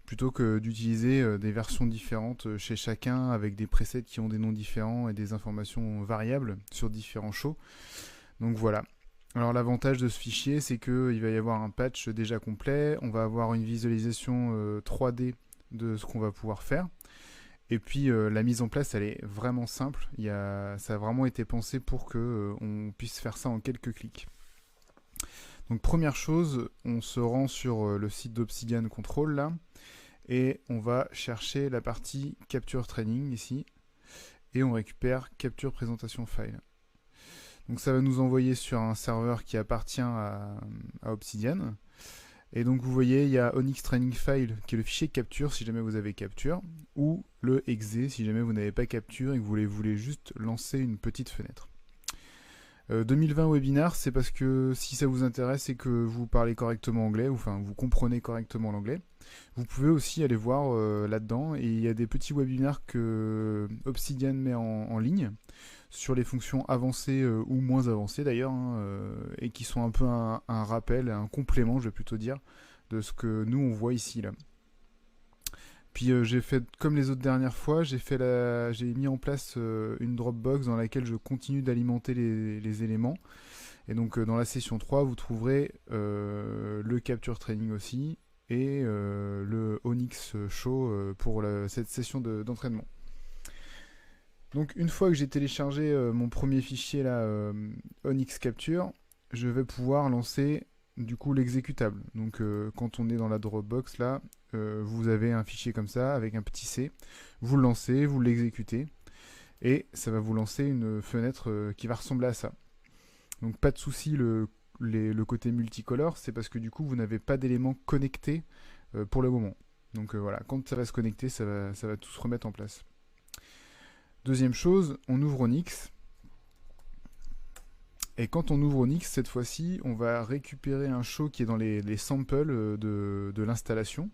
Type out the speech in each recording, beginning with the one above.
plutôt que d'utiliser des versions différentes chez chacun avec des presets qui ont des noms différents et des informations variables sur différents shows. Donc voilà. Alors l'avantage de ce fichier, c'est qu'il va y avoir un patch déjà complet, on va avoir une visualisation 3D de ce qu'on va pouvoir faire. Et puis la mise en place, elle est vraiment simple. Ça a vraiment été pensé pour que on puisse faire ça en quelques clics. Donc première chose, on se rend sur le site d'Obsidian Control là, et on va chercher la partie Capture Training ici, et on récupère Capture Présentation File. Donc ça va nous envoyer sur un serveur qui appartient à Obsidian. Et donc vous voyez, il y a Onyx Training File qui est le fichier capture si jamais vous avez capture, ou le exe si jamais vous n'avez pas capture et que vous voulez juste lancer une petite fenêtre. 2020 webinar, c'est parce que si ça vous intéresse et que vous parlez correctement anglais, ou enfin vous comprenez correctement l'anglais, vous pouvez aussi aller voir là-dedans, et il y a des petits webinars que Obsidian met en ligne sur les fonctions avancées ou moins avancées d'ailleurs, et qui sont un peu un rappel, un complément, je vais plutôt dire, de ce que nous on voit ici là. Puis j'ai fait comme les autres dernières fois, j'ai mis en place une Dropbox dans laquelle je continue d'alimenter les éléments. Et donc dans la session 3, vous trouverez le Capture Training aussi et le Onyx Show pour cette session d'entraînement. Donc une fois que j'ai téléchargé mon premier fichier là, Onyx Capture, je vais pouvoir lancer du coup l'exécutable. Donc quand on est dans la Dropbox là, vous avez un fichier comme ça avec un petit C, vous le lancez, vous l'exécutez, et ça va vous lancer une fenêtre qui va ressembler à ça. Donc pas de souci le côté multicolore, c'est parce que du coup vous n'avez pas d'éléments connectés pour le moment. Donc voilà, quand ça va se connecter, ça va tout se remettre en place. Deuxième chose, on ouvre Onyx. Et quand on ouvre Onyx, cette fois-ci, on va récupérer un show qui est dans les samples de l'installation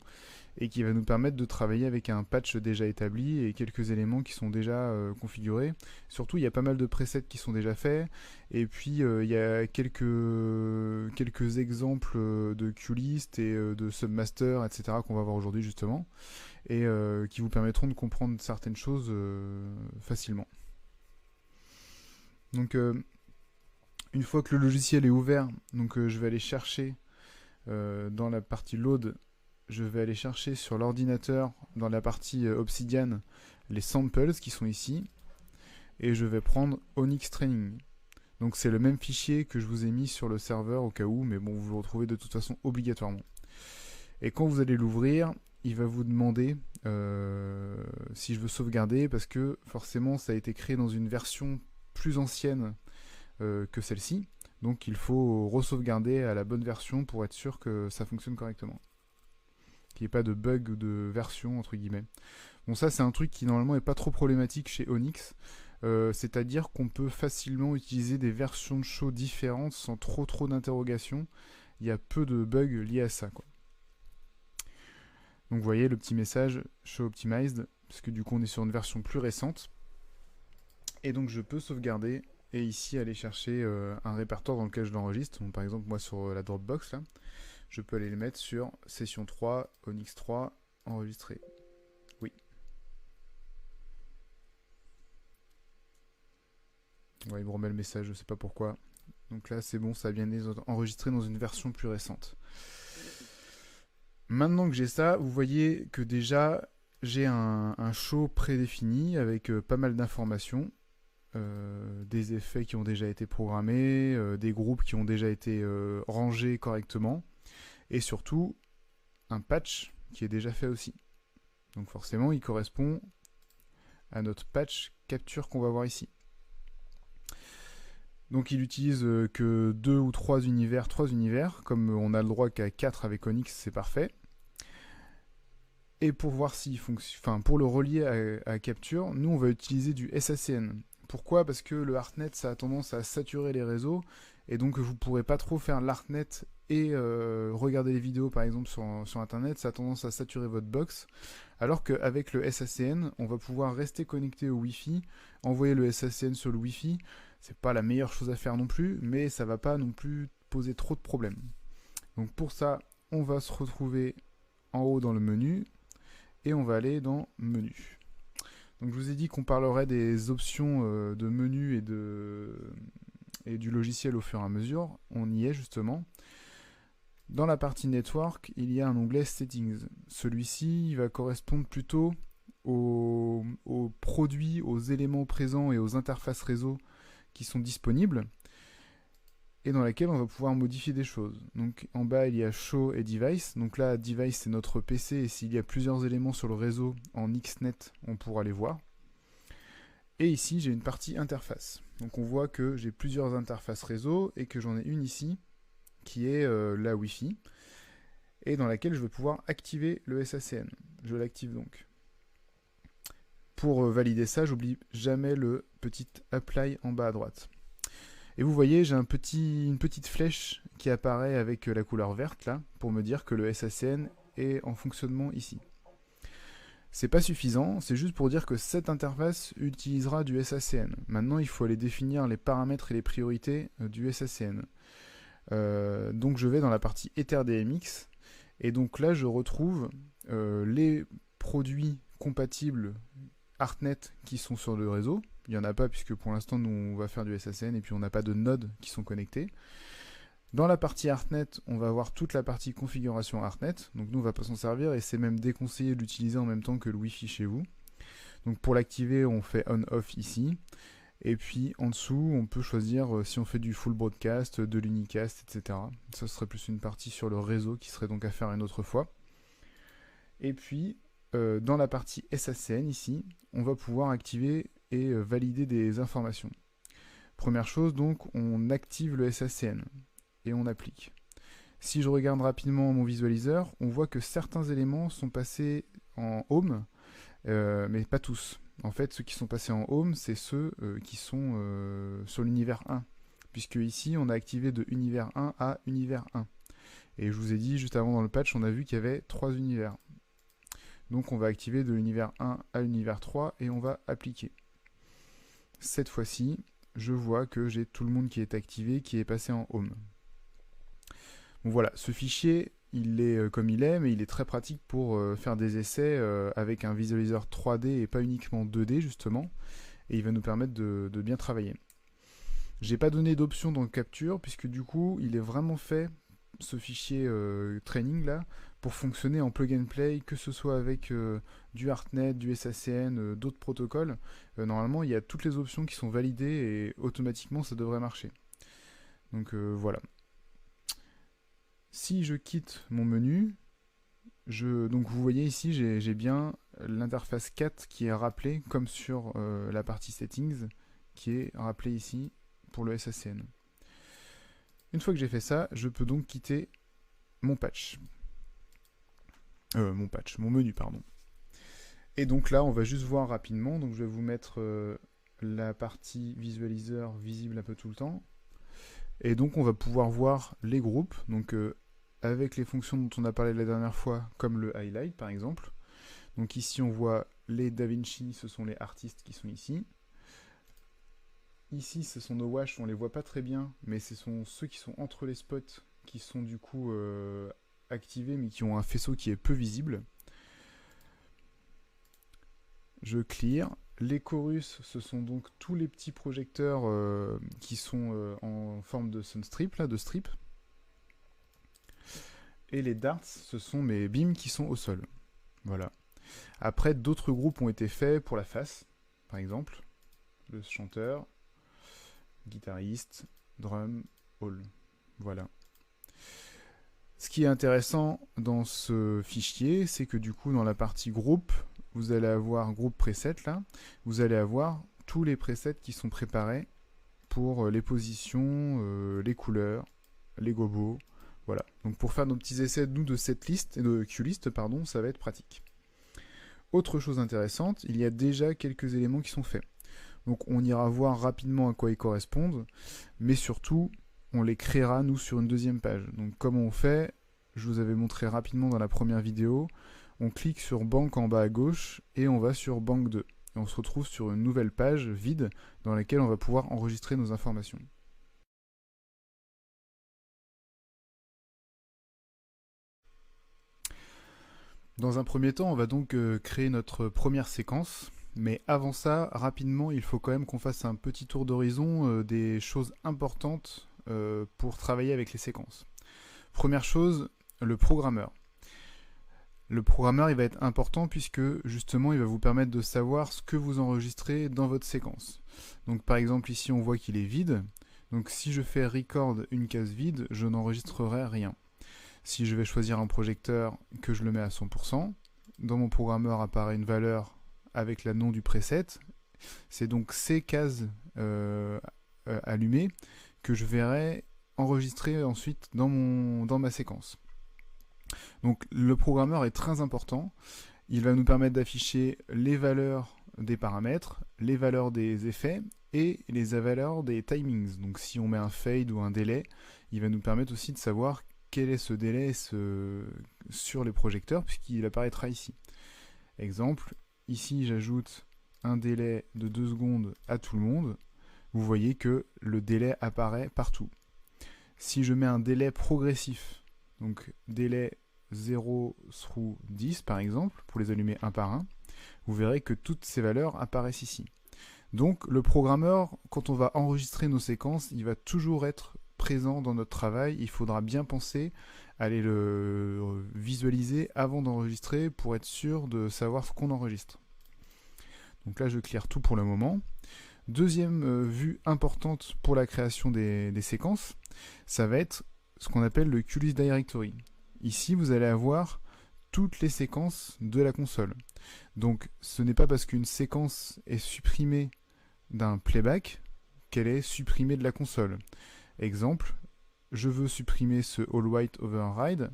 et qui va nous permettre de travailler avec un patch déjà établi et quelques éléments qui sont déjà configurés. Surtout, il y a pas mal de presets qui sont déjà faits, et puis il y a quelques exemples de QList et de Submaster, etc. qu'on va voir aujourd'hui justement, et qui vous permettront de comprendre certaines choses facilement. Donc une fois que le logiciel est ouvert, donc je vais aller chercher dans la partie load, je vais aller chercher sur l'ordinateur, dans la partie Obsidian, les samples qui sont ici, et je vais prendre Onyx Training. Donc c'est le même fichier que je vous ai mis sur le serveur au cas où, mais bon, vous le retrouvez de toute façon obligatoirement. Et quand vous allez l'ouvrir, il va vous demander si je veux sauvegarder, parce que forcément ça a été créé dans une version plus ancienne que celle-ci, donc il faut re-sauvegarder à la bonne version pour être sûr que ça fonctionne correctement, qu'il n'y ait pas de bug ou de version entre guillemets. Bon, ça c'est un truc qui normalement n'est pas trop problématique chez Onyx, c'est-à-dire qu'on peut facilement utiliser des versions de show différentes sans trop d'interrogations. Il y a peu de bugs liés à ça, quoi. Donc vous voyez le petit message show optimized, parce que du coup on est sur une version plus récente, et donc je peux sauvegarder et ici aller chercher un répertoire dans lequel je l'enregistre. Donc, par exemple moi sur la Dropbox là, je peux aller le mettre sur session 3, Onyx 3, enregistrer. Oui. Ouais, il me remet le message, je sais pas pourquoi. Donc là c'est bon, ça a bien enregistré dans une version plus récente. Maintenant que j'ai ça, vous voyez que déjà j'ai un show prédéfini avec pas mal d'informations. Des effets qui ont déjà été programmés, des groupes qui ont déjà été rangés correctement, et surtout un patch qui est déjà fait aussi. Donc forcément il correspond à notre patch capture qu'on va voir ici. Donc il utilise que 2 ou 3 univers, comme on a le droit qu'à 4 avec Onyx, c'est parfait. Et pour voir s'il fonctionne, enfin pour le relier à capture, nous on va utiliser du SACN. Pourquoi? Parce que le ArtNet ça a tendance à saturer les réseaux, et donc vous ne pourrez pas trop faire l'ArtNet et regarder les vidéos par exemple sur internet, ça a tendance à saturer votre box, alors qu'avec le SACN on va pouvoir rester connecté au Wi-Fi, envoyer le SACN sur le Wi-Fi. C'est pas la meilleure chose à faire non plus, mais ça va pas non plus poser trop de problèmes. Donc pour ça on va se retrouver en haut dans le menu, et on va aller dans Menu. Donc je vous ai dit qu'on parlerait des options de menu et du logiciel au fur et à mesure. On y est justement. Dans la partie Network, il y a un onglet Settings. Celui-ci va correspondre plutôt aux produits, aux éléments présents et aux interfaces réseau qui sont disponibles et dans laquelle on va pouvoir modifier des choses. Donc en bas il y a Show et Device. Donc là Device c'est notre PC et s'il y a plusieurs éléments sur le réseau en XNet on pourra les voir. Et ici j'ai une partie interface. Donc on voit que j'ai plusieurs interfaces réseau et que j'en ai une ici qui est la Wi-Fi et dans laquelle je vais pouvoir activer le SACN. Je l'active donc. Pour valider ça, j'oublie jamais le petit Apply en bas à droite. Et vous voyez, j'ai une petite flèche qui apparaît avec la couleur verte là, pour me dire que le SACN est en fonctionnement ici. C'est pas suffisant, c'est juste pour dire que cette interface utilisera du SACN. Maintenant, il faut aller définir les paramètres et les priorités du SACN. Donc je vais dans la partie EtherDMX, et donc là je retrouve les produits compatibles ArtNet qui sont sur le réseau. Il n'y en a pas puisque pour l'instant nous on va faire du SACN et puis on n'a pas de nodes qui sont connectés. Dans la partie ArtNet, on va avoir toute la partie configuration ArtNet. Donc nous on va pas s'en servir et c'est même déconseillé d'utiliser en même temps que le Wi-Fi chez vous. Donc pour l'activer, on fait on-off ici. Et puis en dessous, on peut choisir si on fait du full broadcast, de l'unicast, etc. Ça serait plus une partie sur le réseau qui serait donc à faire une autre fois. Et puis dans la partie SACN ici, on va pouvoir activer et valider des informations. Première chose donc, on active le SACN et on applique. Si je regarde rapidement mon visualiseur, on voit que certains éléments sont passés en Home, mais pas tous. En fait, ceux qui sont passés en Home, c'est ceux qui sont sur l'univers 1. Puisque ici, on a activé de univers 1 à univers 1. Et je vous ai dit, juste avant dans le patch, on a vu qu'il y avait 3 univers. Donc on va activer de l'univers 1 à l'univers 3 et on va appliquer. Cette fois-ci, je vois que j'ai tout le monde qui est activé, qui est passé en Home. Donc voilà, ce fichier, il est comme il est, mais il est très pratique pour faire des essais avec un visualiseur 3D et pas uniquement 2D justement, et il va nous permettre de bien travailler. J'ai pas donné d'option dans le capture, puisque du coup, il est vraiment fait, ce fichier training là, pour fonctionner en plug and play, que ce soit avec du ArtNet, du SACN, d'autres protocoles. Normalement, il y a toutes les options qui sont validées et automatiquement ça devrait marcher. Donc voilà. Si je quitte mon menu, donc vous voyez ici, j'ai bien l'interface 4 qui est rappelée, comme sur la partie settings, qui est rappelée ici pour le SACN. Une fois que j'ai fait ça, je peux donc quitter mon patch. Mon menu, pardon. Et donc là, on va juste voir rapidement. Donc je vais vous mettre la partie visualiseur visible un peu tout le temps. Et donc on va pouvoir voir les groupes. Donc avec les fonctions dont on a parlé la dernière fois, comme le highlight par exemple. Donc ici on voit les DaVinci, ce sont les artistes qui sont ici. Ici ce sont nos wash, on les voit pas très bien, mais ce sont ceux qui sont entre les spots qui sont du coup activés, mais qui ont un faisceau qui est peu visible. Je clear. Les chorus, ce sont donc tous les petits projecteurs qui sont en forme de sunstrip, là, de strip. Et les darts, ce sont mes beams qui sont au sol. Voilà. Après, d'autres groupes ont été faits pour la face, par exemple. Le chanteur, guitariste, drum, hall. Voilà. Ce qui est intéressant dans ce fichier, c'est que du coup, dans la partie groupe, vous allez avoir groupe preset là, vous allez avoir tous les presets qui sont préparés pour les positions, les couleurs, les gobos, voilà. Donc pour faire nos petits essais de cette liste, de QList, pardon, ça va être pratique. Autre chose intéressante, il y a déjà quelques éléments qui sont faits. Donc on ira voir rapidement à quoi ils correspondent, mais surtout, on les créera nous sur une deuxième page. Donc comment on fait, je vous avais montré rapidement dans la première vidéo. On clique sur banque en bas à gauche et on va sur banque 2. Et on se retrouve sur une nouvelle page vide dans laquelle on va pouvoir enregistrer nos informations. Dans un premier temps, on va donc créer notre première séquence. Mais avant ça, rapidement, il faut quand même qu'on fasse un petit tour d'horizon des choses importantes pour travailler avec les séquences. Première chose, le programmeur. Le programmeur, il va être important puisque justement, il va vous permettre de savoir ce que vous enregistrez dans votre séquence. Donc par exemple, ici, on voit qu'il est vide. Donc si je fais record une case vide, je n'enregistrerai rien. Si je vais choisir un projecteur que je le mets à 100%, dans mon programmeur apparaît une valeur avec le nom du preset. C'est donc ces cases allumées que je verrai enregistrer ensuite dans ma séquence. Donc le programmeur est très important. Il va nous permettre d'afficher les valeurs des paramètres, les valeurs des effets et les valeurs des timings. Donc si on met un fade ou un délai, il va nous permettre aussi de savoir quel est ce délai sur les projecteurs puisqu'il apparaîtra ici. Exemple, ici j'ajoute un délai de 2 secondes à tout le monde. Vous voyez que le délai apparaît partout. Si je mets un délai progressif, donc délai 0 through 10 par exemple, pour les allumer un par un, vous verrez que toutes ces valeurs apparaissent ici. Donc le programmeur, quand on va enregistrer nos séquences, il va toujours être présent dans notre travail. Il faudra bien penser à aller le visualiser avant d'enregistrer pour être sûr de savoir ce qu'on enregistre. Donc là je clear tout pour le moment. Deuxième vue importante pour la création des séquences, ça va être ce qu'on appelle le QList Directory. Ici, vous allez avoir toutes les séquences de la console. Donc, ce n'est pas parce qu'une séquence est supprimée d'un playback qu'elle est supprimée de la console. Exemple, je veux supprimer ce All White Override,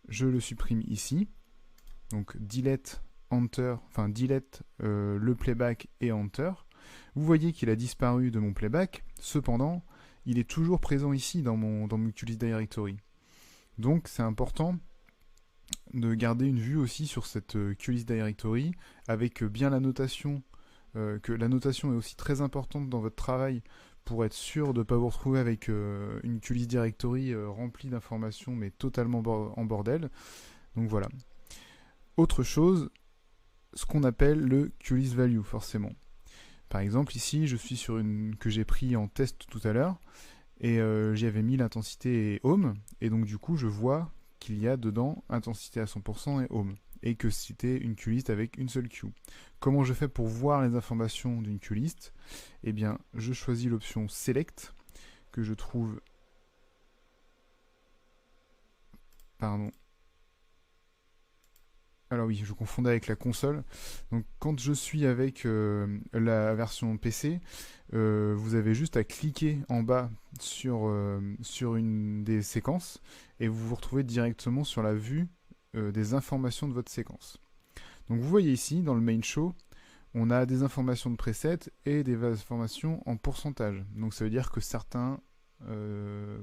je le supprime ici. Donc, delete, enter, enfin delete le playback et enter. Vous voyez qu'il a disparu de mon playback, cependant, il est toujours présent ici dans mon QList Directory. Donc c'est important de garder une vue aussi sur cette QList Directory avec bien la notation, que la notation est aussi très importante dans votre travail pour être sûr de ne pas vous retrouver avec une QList Directory remplie d'informations mais totalement en bordel. Donc voilà. Autre chose, ce qu'on appelle le QList Value forcément. Par exemple, ici, je suis sur une que j'ai pris en test tout à l'heure, et j'y avais mis l'intensité et home, et donc du coup, je vois qu'il y a dedans intensité à 100% et home, et que c'était une QList avec une seule Q. Comment je fais pour voir les informations d'une QList? Eh bien, je choisis l'option Select, que je trouve... Pardon. Alors oui, je confondais avec la console. Donc quand je suis avec la version PC, vous avez juste à cliquer en bas sur une des séquences et vous vous retrouvez directement sur la vue des informations de votre séquence. Donc vous voyez ici, dans le main show, on a des informations de preset et des informations en pourcentage. Donc ça veut dire que certains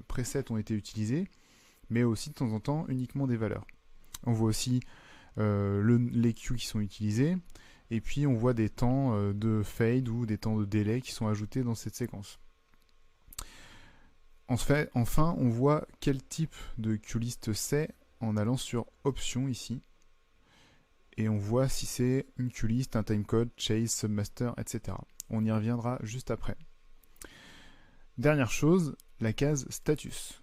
presets ont été utilisés, mais aussi de temps en temps uniquement des valeurs. On voit aussi les queues qui sont utilisés, et puis on voit des temps de fade ou des temps de délai qui sont ajoutés dans cette séquence. Enfin, on voit quel type de QList c'est en allant sur Options ici, et on voit si c'est une QList, un timecode, chase, submaster, etc. On y reviendra juste après. Dernière chose, la case status.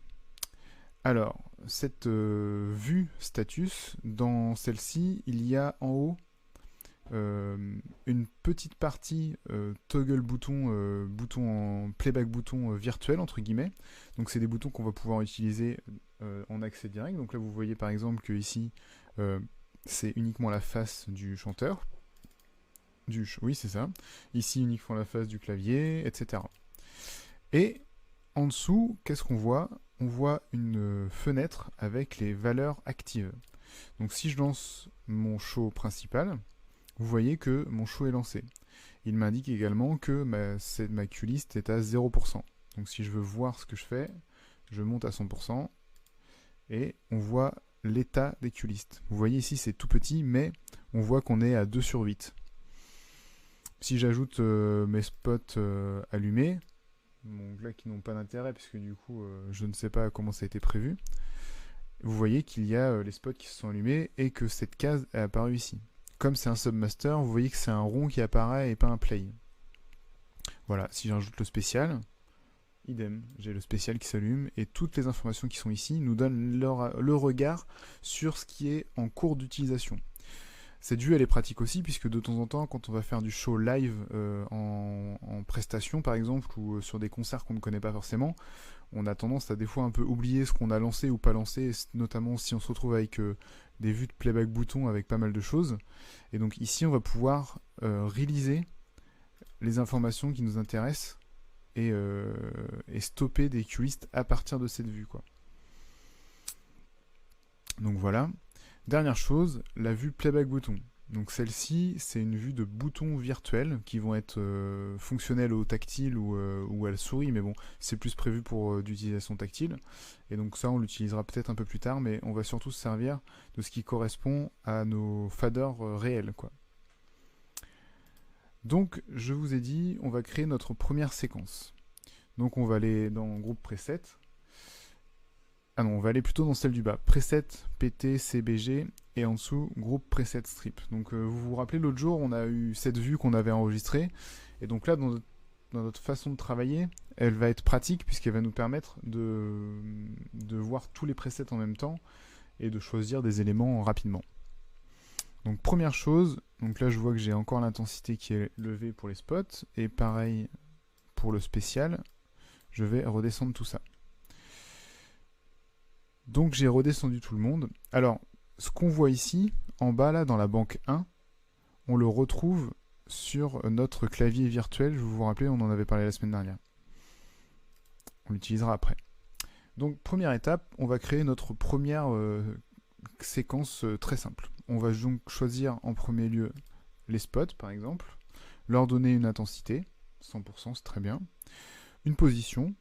Alors, cette vue status, dans celle-ci, il y a en haut une petite partie toggle bouton en playback bouton virtuel entre guillemets. Donc c'est des boutons qu'on va pouvoir utiliser en accès direct. Donc là vous voyez par exemple que ici c'est uniquement la face du chanteur. Oui c'est ça. Ici uniquement la face du clavier, etc. Et en dessous, qu'est-ce qu'on voit? On voit une fenêtre avec les valeurs actives. Donc si je lance mon show principal, vous voyez que mon show est lancé. Il m'indique également que ma QList est à 0%. Donc si je veux voir ce que je fais, je monte à 100% et on voit l'état des QList. Vous voyez ici c'est tout petit, mais on voit qu'on est à 2 sur 8. Si j'ajoute mes spots allumés, donc là qui n'ont pas d'intérêt puisque du coup je ne sais pas comment ça a été prévu, vous voyez qu'il y a les spots qui se sont allumés et que cette case est apparue ici. Comme c'est un submaster, vous voyez que c'est un rond qui apparaît et pas un play. Voilà, si j'ajoute le spécial, idem, j'ai le spécial qui s'allume et toutes les informations qui sont ici nous donnent le regard sur ce qui est en cours d'utilisation. Cette vue elle est pratique aussi puisque de temps en temps quand on va faire du show live en prestation par exemple ou sur des concerts qu'on ne connaît pas forcément, on a tendance à des fois un peu oublier ce qu'on a lancé ou pas lancé, notamment si on se retrouve avec des vues de playback bouton avec pas mal de choses. Et donc ici on va pouvoir réaliser les informations qui nous intéressent et stopper des queuelists à partir de cette vue, quoi. Donc voilà. Dernière chose, la vue playback bouton. Donc celle-ci, c'est une vue de boutons virtuels qui vont être fonctionnels au tactile ou à la souris, mais bon, c'est plus prévu pour d'utilisation tactile. Et donc ça, on l'utilisera peut-être un peu plus tard, mais on va surtout se servir de ce qui correspond à nos faders réels, quoi. Donc, je vous ai dit, on va créer notre première séquence. Donc on va aller dans groupe preset. Ah non, on va aller plutôt dans celle du bas. Preset, PT, CBG, et en dessous, groupe preset strip. Donc vous vous rappelez, l'autre jour, on a eu cette vue qu'on avait enregistrée. Et donc là, dans notre façon de travailler, elle va être pratique puisqu'elle va nous permettre de voir tous les presets en même temps et de choisir des éléments rapidement. Donc première chose, donc là je vois que j'ai encore l'intensité qui est levée pour les spots. Et pareil pour le spécial, je vais redescendre tout ça. Donc j'ai redescendu tout le monde. Alors, ce qu'on voit ici, en bas là, dans la banque 1, on le retrouve sur notre clavier virtuel. Je vous rappelle, on en avait parlé la semaine dernière. On l'utilisera après. Donc première étape, on va créer notre première séquence très simple. On va donc choisir en premier lieu les spots, par exemple, leur donner une intensité, 100%, c'est très bien, une position,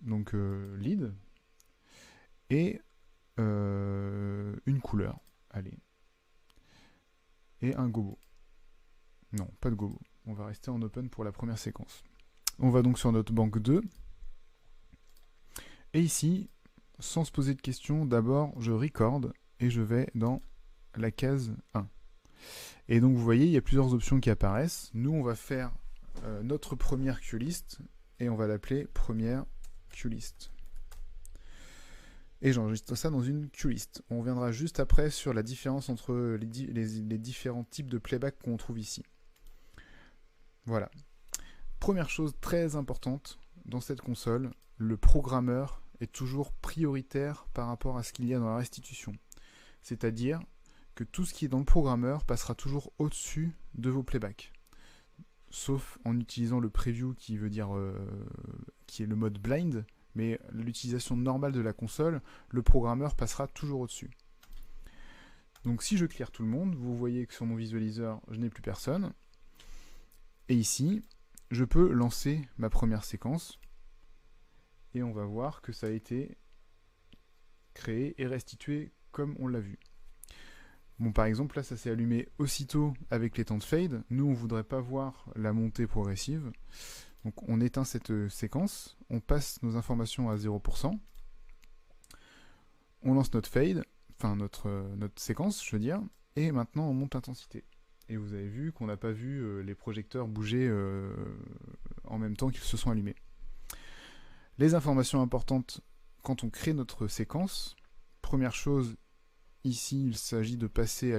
donc lead, et une couleur, allez, et un gobo. Non, pas de gobo. On va rester en open pour la première séquence. On va donc sur notre banque 2. Et ici, sans se poser de questions, d'abord je record et je vais dans la case 1. Et donc vous voyez, il y a plusieurs options qui apparaissent. Nous, on va faire notre première queue-list et on va l'appeler première queue-list. Et j'enregistre ça dans une queue-list. On reviendra juste après sur la différence entre les différents types de playback qu'on trouve ici. Voilà. Première chose très importante dans cette console, le programmeur est toujours prioritaire par rapport à ce qu'il y a dans la restitution. C'est-à-dire que tout ce qui est dans le programmeur passera toujours au-dessus de vos playbacks. Sauf en utilisant le preview qui veut dire qui est le mode blind, mais l'utilisation normale de la console, le programmeur passera toujours au-dessus. Donc si je clear tout le monde, vous voyez que sur mon visualiseur, je n'ai plus personne. Et ici, je peux lancer ma première séquence. Et on va voir que ça a été créé et restitué comme on l'a vu. Bon, par exemple, là, ça s'est allumé aussitôt avec les temps de fade. Nous, on ne voudrait pas voir la montée progressive. Donc, on éteint cette séquence. On passe nos informations à 0%. On lance notre fade, enfin notre séquence, je veux dire. Et maintenant, on monte l'intensité. Et vous avez vu qu'on n'a pas vu les projecteurs bouger en même temps qu'ils se sont allumés. Les informations importantes quand on crée notre séquence. Première chose, ici, il s'agit de passer à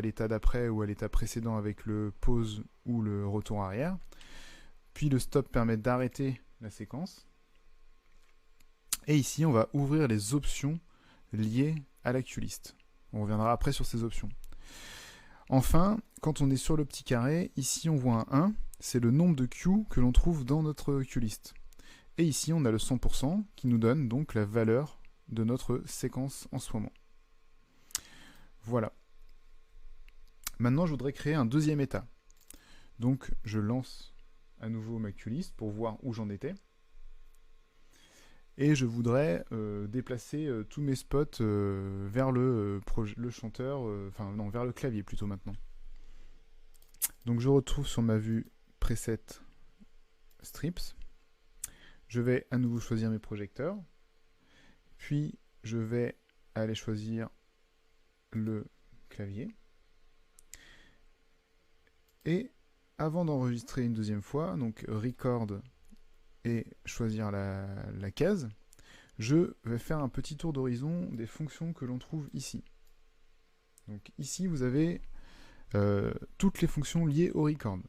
l'état d'après ou à l'état précédent avec le pause ou le retour arrière. Puis le stop permet d'arrêter la séquence. Et ici, on va ouvrir les options liées à la queue-list. On reviendra après sur ces options. Enfin, quand on est sur le petit carré, ici on voit un 1, c'est le nombre de queues que l'on trouve dans notre queue-list. Et ici, on a le 100% qui nous donne donc la valeur de notre séquence en ce moment. Voilà. Maintenant, je voudrais créer un deuxième état. Donc, je lance à nouveau ma queue-list pour voir où j'en étais. Et je voudrais déplacer tous mes spots vers le chanteur, enfin non, vers le clavier plutôt maintenant. Donc, je retrouve sur ma vue preset strips. Je vais à nouveau choisir mes projecteurs. Puis, je vais aller choisir le clavier. Et avant d'enregistrer une deuxième fois, donc record et choisir la case, je vais faire un petit tour d'horizon des fonctions que l'on trouve ici. Donc ici, vous avez toutes les fonctions liées au record.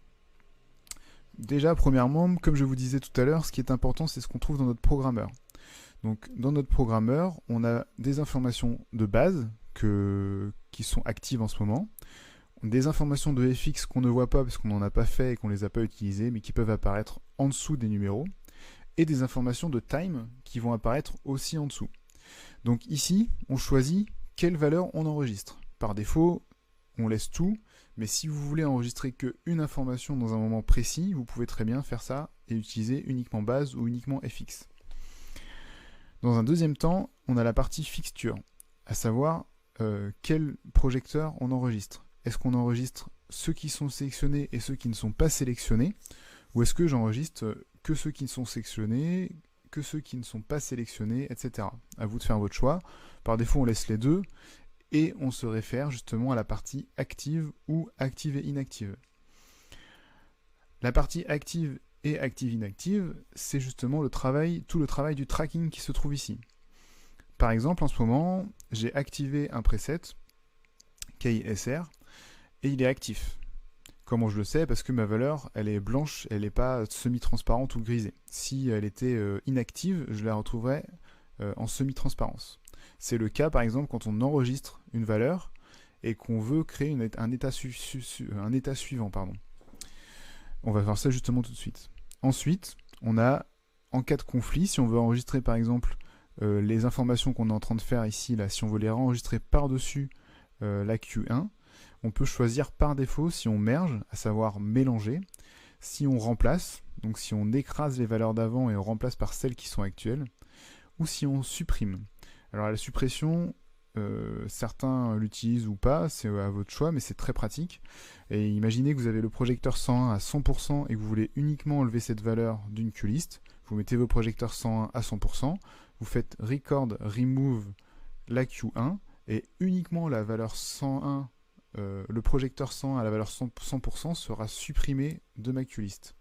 Déjà, premièrement, comme je vous disais tout à l'heure, ce qui est important, c'est ce qu'on trouve dans notre programmeur. Donc, dans notre programmeur, on a des informations de base qui sont actives en ce moment, des informations de FX qu'on ne voit pas parce qu'on n'en a pas fait et qu'on ne les a pas utilisées, mais qui peuvent apparaître en dessous des numéros, et des informations de time qui vont apparaître aussi en dessous. Donc ici, on choisit quelle valeur on enregistre. Par défaut, on laisse tout, mais si vous voulez enregistrer qu'une information dans un moment précis, vous pouvez très bien faire ça et utiliser uniquement base ou uniquement FX. Dans un deuxième temps, on a la partie fixture, à savoir quel projecteur on enregistre. Est-ce qu'on enregistre ceux qui sont sélectionnés et ceux qui ne sont pas sélectionnés, ou est-ce que j'enregistre que ceux qui sont sélectionnés, que ceux qui ne sont pas sélectionnés, etc. À vous de faire votre choix. Par défaut, on laisse les deux, et on se réfère justement à la partie active ou active et inactive. La partie active et active-inactive, c'est justement tout le travail du tracking qui se trouve ici. Par exemple, en ce moment, j'ai activé un preset, KSR, et il est actif. Comment je le sais? Parce que ma valeur, elle est blanche, elle n'est pas semi-transparente ou grisée. Si elle était inactive, je la retrouverais en semi-transparence. C'est le cas, par exemple, quand on enregistre une valeur et qu'on veut créer un état suivant. On va faire ça justement tout de suite. Ensuite, on a, en cas de conflit, si on veut enregistrer, par exemple, les informations qu'on est en train de faire ici, là, si on veut les enregistrer par-dessus la Q1, on peut choisir par défaut si on merge, à savoir mélanger, si on remplace, donc si on écrase les valeurs d'avant et on remplace par celles qui sont actuelles, ou si on supprime. Alors la suppression, certains l'utilisent ou pas, c'est à votre choix, mais c'est très pratique. Et imaginez que vous avez le projecteur 101 à 100% et que vous voulez uniquement enlever cette valeur d'une QList. Vous mettez vos projecteurs 101 à 100%, vous faites record remove la Q1 et uniquement la valeur 101, le projecteur 101 à la valeur 100% sera supprimé de ma QList.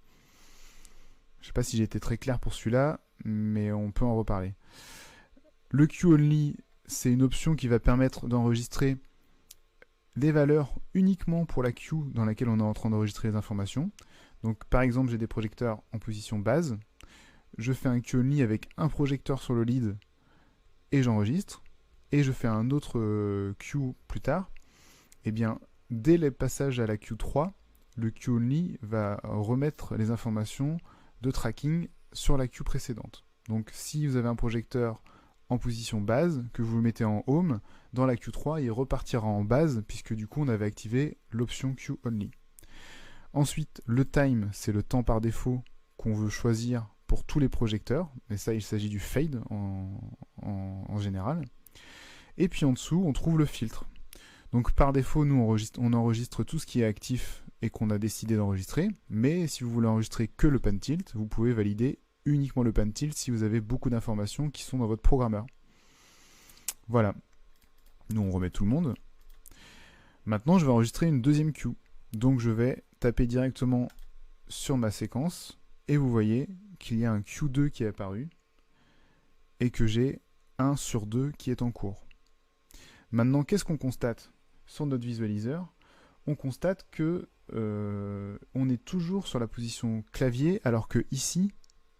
Je ne sais pas si j'ai été très clair pour celui-là, mais on peut en reparler. Le QOnly, c'est une option qui va permettre d'enregistrer des valeurs uniquement pour la queue dans laquelle on est en train d'enregistrer les informations. Donc par exemple, j'ai des projecteurs en position base. Je fais un QOnly avec un projecteur sur le lead et j'enregistre. Et je fais un autre queue plus tard. Et bien, dès le passage à la Q3, le QOnly va remettre les informations de tracking sur la queue précédente. Donc si vous avez un projecteur en position base, que vous le mettez en home, dans la Q3, il repartira en base, puisque du coup on avait activé l'option QOnly. Ensuite, le time, c'est le temps par défaut qu'on veut choisir pour tous les projecteurs, et ça il s'agit du fade en général. Et puis en dessous, on trouve le filtre. Donc par défaut, nous on enregistre tout ce qui est actif et qu'on a décidé d'enregistrer, mais si vous voulez enregistrer que le pan tilt, vous pouvez valider uniquement le pan tilt si vous avez beaucoup d'informations qui sont dans votre programmeur. Voilà. Nous on remet tout le monde. Maintenant je vais enregistrer une deuxième queue. Donc je vais taper directement sur ma séquence et vous voyez qu'il y a un Q2 qui est apparu et que j'ai 1 sur 2 qui est en cours. Maintenant qu'est-ce qu'on constate sur notre visualiseur? On constate que on est toujours sur la position clavier alors que ici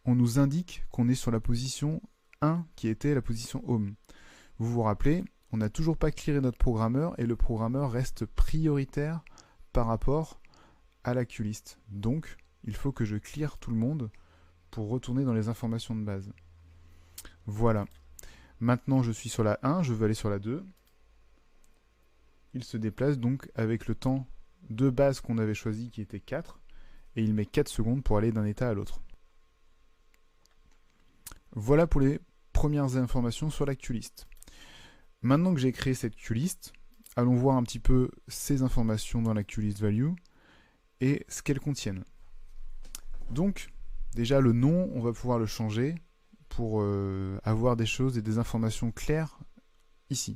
on nous indique qu'on est sur la position 1 qui était la position home. Vous vous rappelez, on n'a toujours pas clearé notre programmeur et le programmeur reste prioritaire par rapport à la QList. Donc, il faut que je clear tout le monde pour retourner dans les informations de base. Voilà. Maintenant, je suis sur la 1, je veux aller sur la 2. Il se déplace donc avec le temps de base qu'on avait choisi qui était 4 et il met 4 secondes pour aller d'un état à l'autre. Voilà pour les premières informations sur la QList. Maintenant que j'ai créé cette QList, allons voir un petit peu ces informations dans la QList value et ce qu'elles contiennent. Donc, déjà le nom, on va pouvoir le changer pour avoir des choses et des informations claires ici.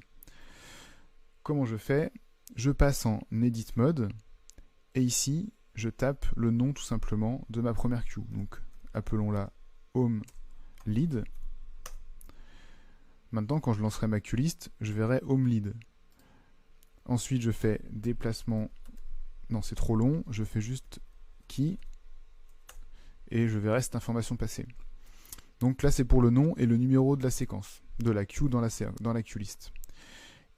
Comment je fais? Je passe en Edit Mode, et ici, je tape le nom tout simplement de ma première queue. Donc, appelons-la Home Lead. Maintenant, quand je lancerai ma queue list, je verrai Home Lead. Ensuite, je fais déplacement. Non, c'est trop long. Je fais juste Key. Et je verrai cette information passer. Donc là, c'est pour le nom et le numéro de la séquence, de la queue dans la queue list.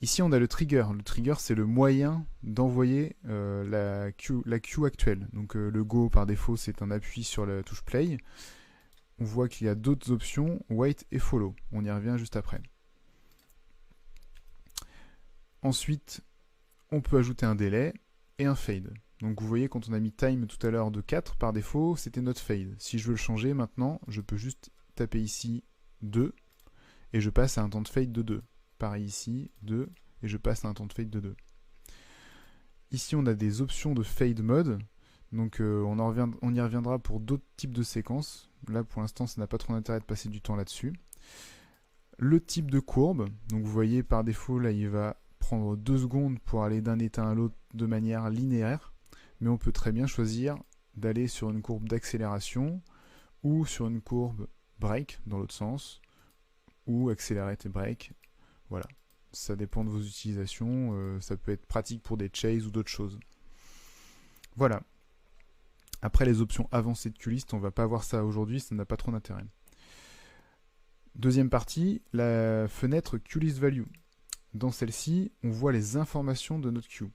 Ici, on a le trigger. Le trigger, c'est le moyen d'envoyer la queue actuelle. Donc le Go, par défaut, c'est un appui sur la touche Play. On voit qu'il y a d'autres options, Wait et Follow. On y revient juste après. Ensuite, on peut ajouter un délai et un fade. Donc vous voyez, quand on a mis time tout à l'heure de 4, par défaut, c'était notre fade. Si je veux le changer maintenant, je peux juste taper ici 2, et je passe à un temps de fade de 2. Pareil ici, 2, et je passe à un temps de fade de 2. Ici, on a des options de fade mode. Donc on y reviendra pour d'autres types de séquences. Là, pour l'instant, ça n'a pas trop d'intérêt de passer du temps là-dessus. Le type de courbe. Donc vous voyez, par défaut, là, il va prendre 2 secondes pour aller d'un état à l'autre de manière linéaire. Mais on peut très bien choisir d'aller sur une courbe d'accélération ou sur une courbe break dans l'autre sens, ou accelerate et break. Voilà, ça dépend de vos utilisations, ça peut être pratique pour des chases ou d'autres choses. Voilà. Après les options avancées de QList, on va pas voir ça aujourd'hui, ça n'a pas trop d'intérêt. Deuxième partie, la fenêtre QList Value. Dans celle-ci, on voit les informations de notre queue.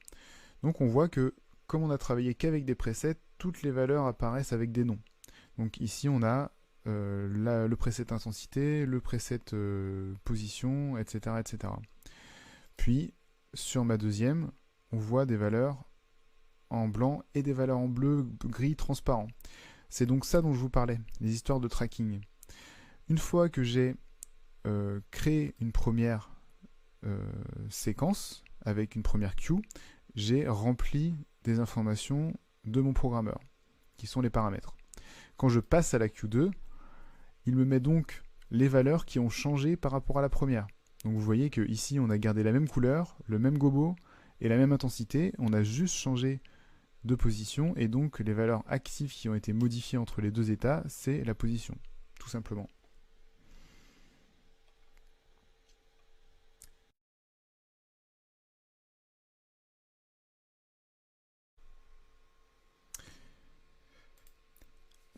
Donc on voit que, comme on a travaillé qu'avec des presets, toutes les valeurs apparaissent avec des noms. Donc ici on a le preset intensité, le preset position, etc., etc. Puis sur ma deuxième, on voit des valeurs en blanc et des valeurs en bleu, gris, transparent. C'est donc ça dont je vous parlais, les histoires de tracking. Une fois que j'ai créé une première séquence avec une première queue, j'ai rempli des informations de mon programmeur, qui sont les paramètres. Quand je passe à la Q2, il me met donc les valeurs qui ont changé par rapport à la première. Donc vous voyez qu'ici, on a gardé la même couleur, le même gobo et la même intensité. On a juste changé de position, et donc les valeurs actives qui ont été modifiées entre les deux états, c'est la position, tout simplement.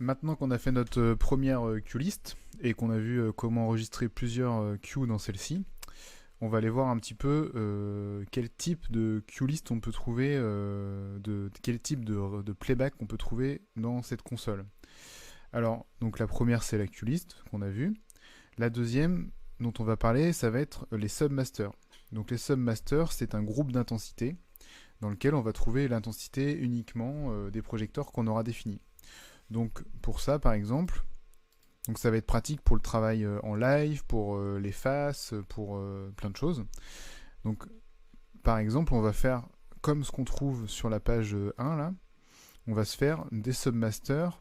Maintenant qu'on a fait notre première queue-list et qu'on a vu comment enregistrer plusieurs queues dans celle-ci, on va aller voir un petit peu quel type de queue-list on peut trouver, quel type de playback on peut trouver dans cette console. Alors, donc la première, c'est la queue-list qu'on a vue. La deuxième dont on va parler, ça va être les submasters. Donc les submasters, c'est un groupe d'intensité dans lequel on va trouver l'intensité uniquement des projecteurs qu'on aura définis. Donc pour ça, par exemple, donc ça va être pratique pour le travail en live, pour les faces, pour plein de choses. Donc par exemple, on va faire comme ce qu'on trouve sur la page 1 là. On va se faire des submasters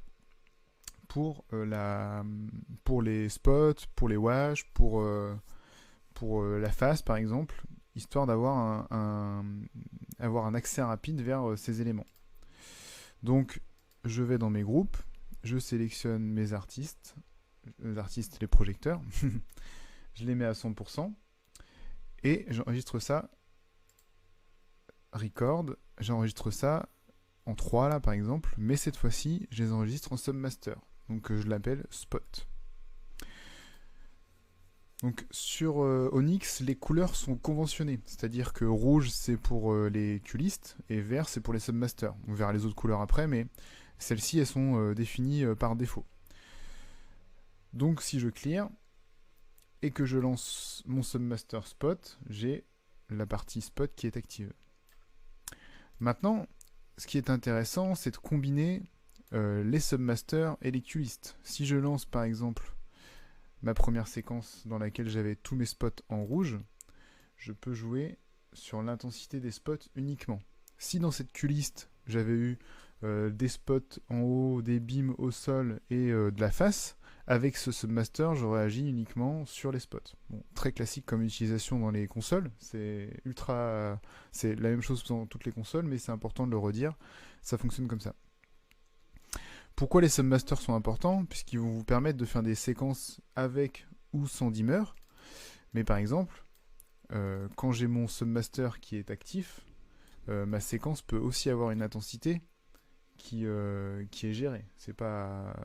pour les spots, pour les wash, pour la face par exemple, histoire d'avoir un accès rapide vers ces éléments. Donc je vais dans mes groupes, je sélectionne mes artistes, les projecteurs, je les mets à 100%, et j'enregistre ça, record, j'enregistre ça en 3 là par exemple, mais cette fois-ci, je les enregistre en submaster, donc je l'appelle spot. Donc sur Onyx, les couleurs sont conventionnées, c'est-à-dire que rouge c'est pour les QList et vert c'est pour les submasters. On verra les autres couleurs après, mais celles-ci elles sont définies par défaut. Donc si je clear et que je lance mon submaster spot, j'ai la partie spot qui est active. Maintenant, ce qui est intéressant, c'est de combiner les submasters et les QList. Si je lance par exemple ma première séquence dans laquelle j'avais tous mes spots en rouge, je peux jouer sur l'intensité des spots uniquement. Si dans cette QList, j'avais eu des spots en haut, des beams au sol et de la face, avec ce submaster, j'aurais agi uniquement sur les spots. Bon, très classique comme utilisation dans les consoles, c'est la même chose dans toutes les consoles, mais c'est important de le redire, ça fonctionne comme ça. Pourquoi les submasters sont importants? Puisqu'ils vont vous permettre de faire des séquences avec ou sans dimmer. Mais par exemple, quand j'ai mon submaster qui est actif, ma séquence peut aussi avoir une intensité qui est gérée. C'est pas,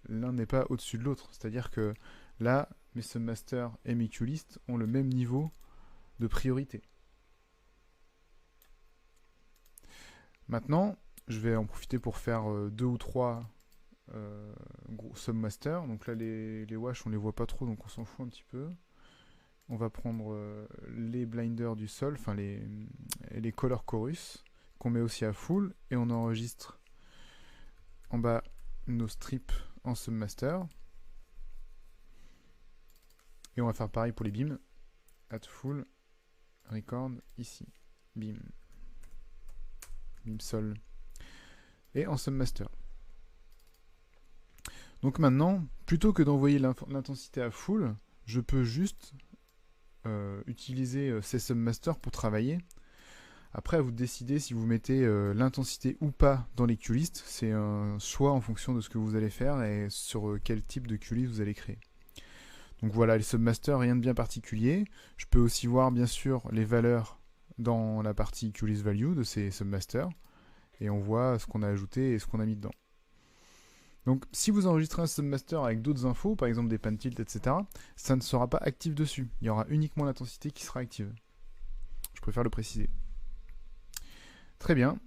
l'un n'est pas au-dessus de l'autre. C'est-à-dire que là, mes submasters et mes QList ont le même niveau de priorité. Maintenant, je vais en profiter pour faire 2 ou 3 submasters. Donc là, les wash, on les voit pas trop, donc on s'en fout un petit peu. On va prendre les blinders du sol, enfin les color chorus, qu'on met aussi à full, et on enregistre en bas nos strips en submaster. Et on va faire pareil pour les beams. At full, record, ici, beam. Beam sol. Et en submaster. Donc maintenant, plutôt que d'envoyer l'intensité à full, je peux juste utiliser ces submasters pour travailler. Après, à vous de décider si vous mettez l'intensité ou pas dans les QList. C'est un choix en fonction de ce que vous allez faire et sur quel type de QList vous allez créer. Donc voilà, les submasters, rien de bien particulier. Je peux aussi voir bien sûr les valeurs dans la partie QList value de ces submasters. Et on voit ce qu'on a ajouté et ce qu'on a mis dedans. Donc si vous enregistrez un submaster avec d'autres infos, par exemple des pan tilts, etc., ça ne sera pas actif dessus. Il y aura uniquement l'intensité qui sera active. Je préfère le préciser. Très bien.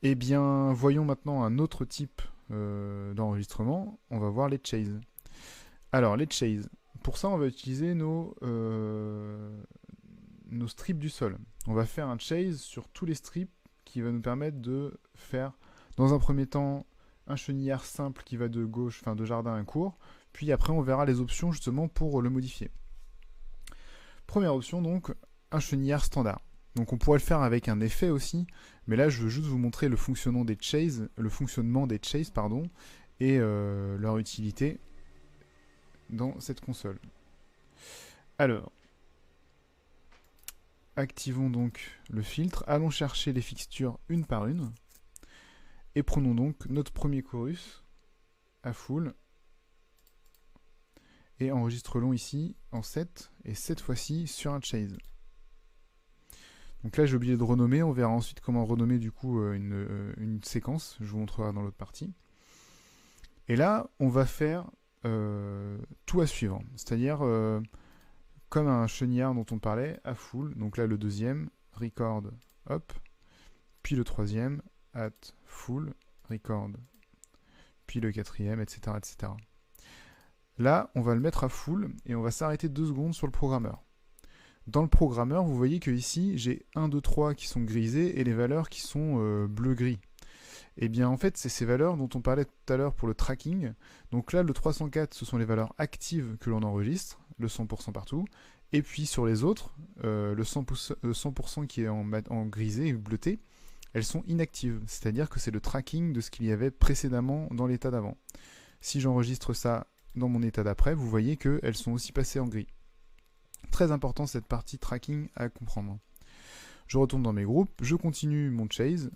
Eh bien, voyons maintenant un autre type d'enregistrement. On va voir les chase. Alors, les chase. Pour ça, on va utiliser nos strips du sol. On va faire un chase sur tous les strips qui va nous permettre de faire, dans un premier temps, un chenillard simple qui va de gauche, enfin de jardin à court, puis après on verra les options justement pour le modifier. Première option donc, un chenillard standard. Donc on pourrait le faire avec un effet aussi, mais là je veux juste vous montrer le fonctionnement des chases, et leur utilité dans cette console. Alors, activons donc le filtre, allons chercher les fixtures une par une. Et prenons donc notre premier chorus à full et enregistrons ici en 7 et cette fois-ci sur un chase. Donc là j'ai oublié de renommer, on verra ensuite comment renommer du coup une séquence, je vous montrerai dans l'autre partie. Et là on va faire tout à suivre, c'est-à-dire comme un chenillard dont on parlait à full, donc là le deuxième, record, hop, puis le troisième, at full, record, puis le quatrième, etc., etc. Là, on va le mettre à full et on va s'arrêter 2 secondes sur le programmeur. Dans le programmeur, vous voyez que ici, j'ai 1, 2, 3 qui sont grisés et les valeurs qui sont bleu-gris. Et bien en fait, c'est ces valeurs dont on parlait tout à l'heure pour le tracking. Donc là, le 304, ce sont les valeurs actives que l'on enregistre, le 100% partout. Et puis sur les autres, le 100% qui est en grisé et bleuté, elles sont inactives, c'est-à-dire que c'est le tracking de ce qu'il y avait précédemment dans l'état d'avant. Si j'enregistre ça dans mon état d'après, vous voyez qu'elles sont aussi passées en gris. Très important cette partie tracking à comprendre. Je retourne dans mes groupes, je continue mon chase.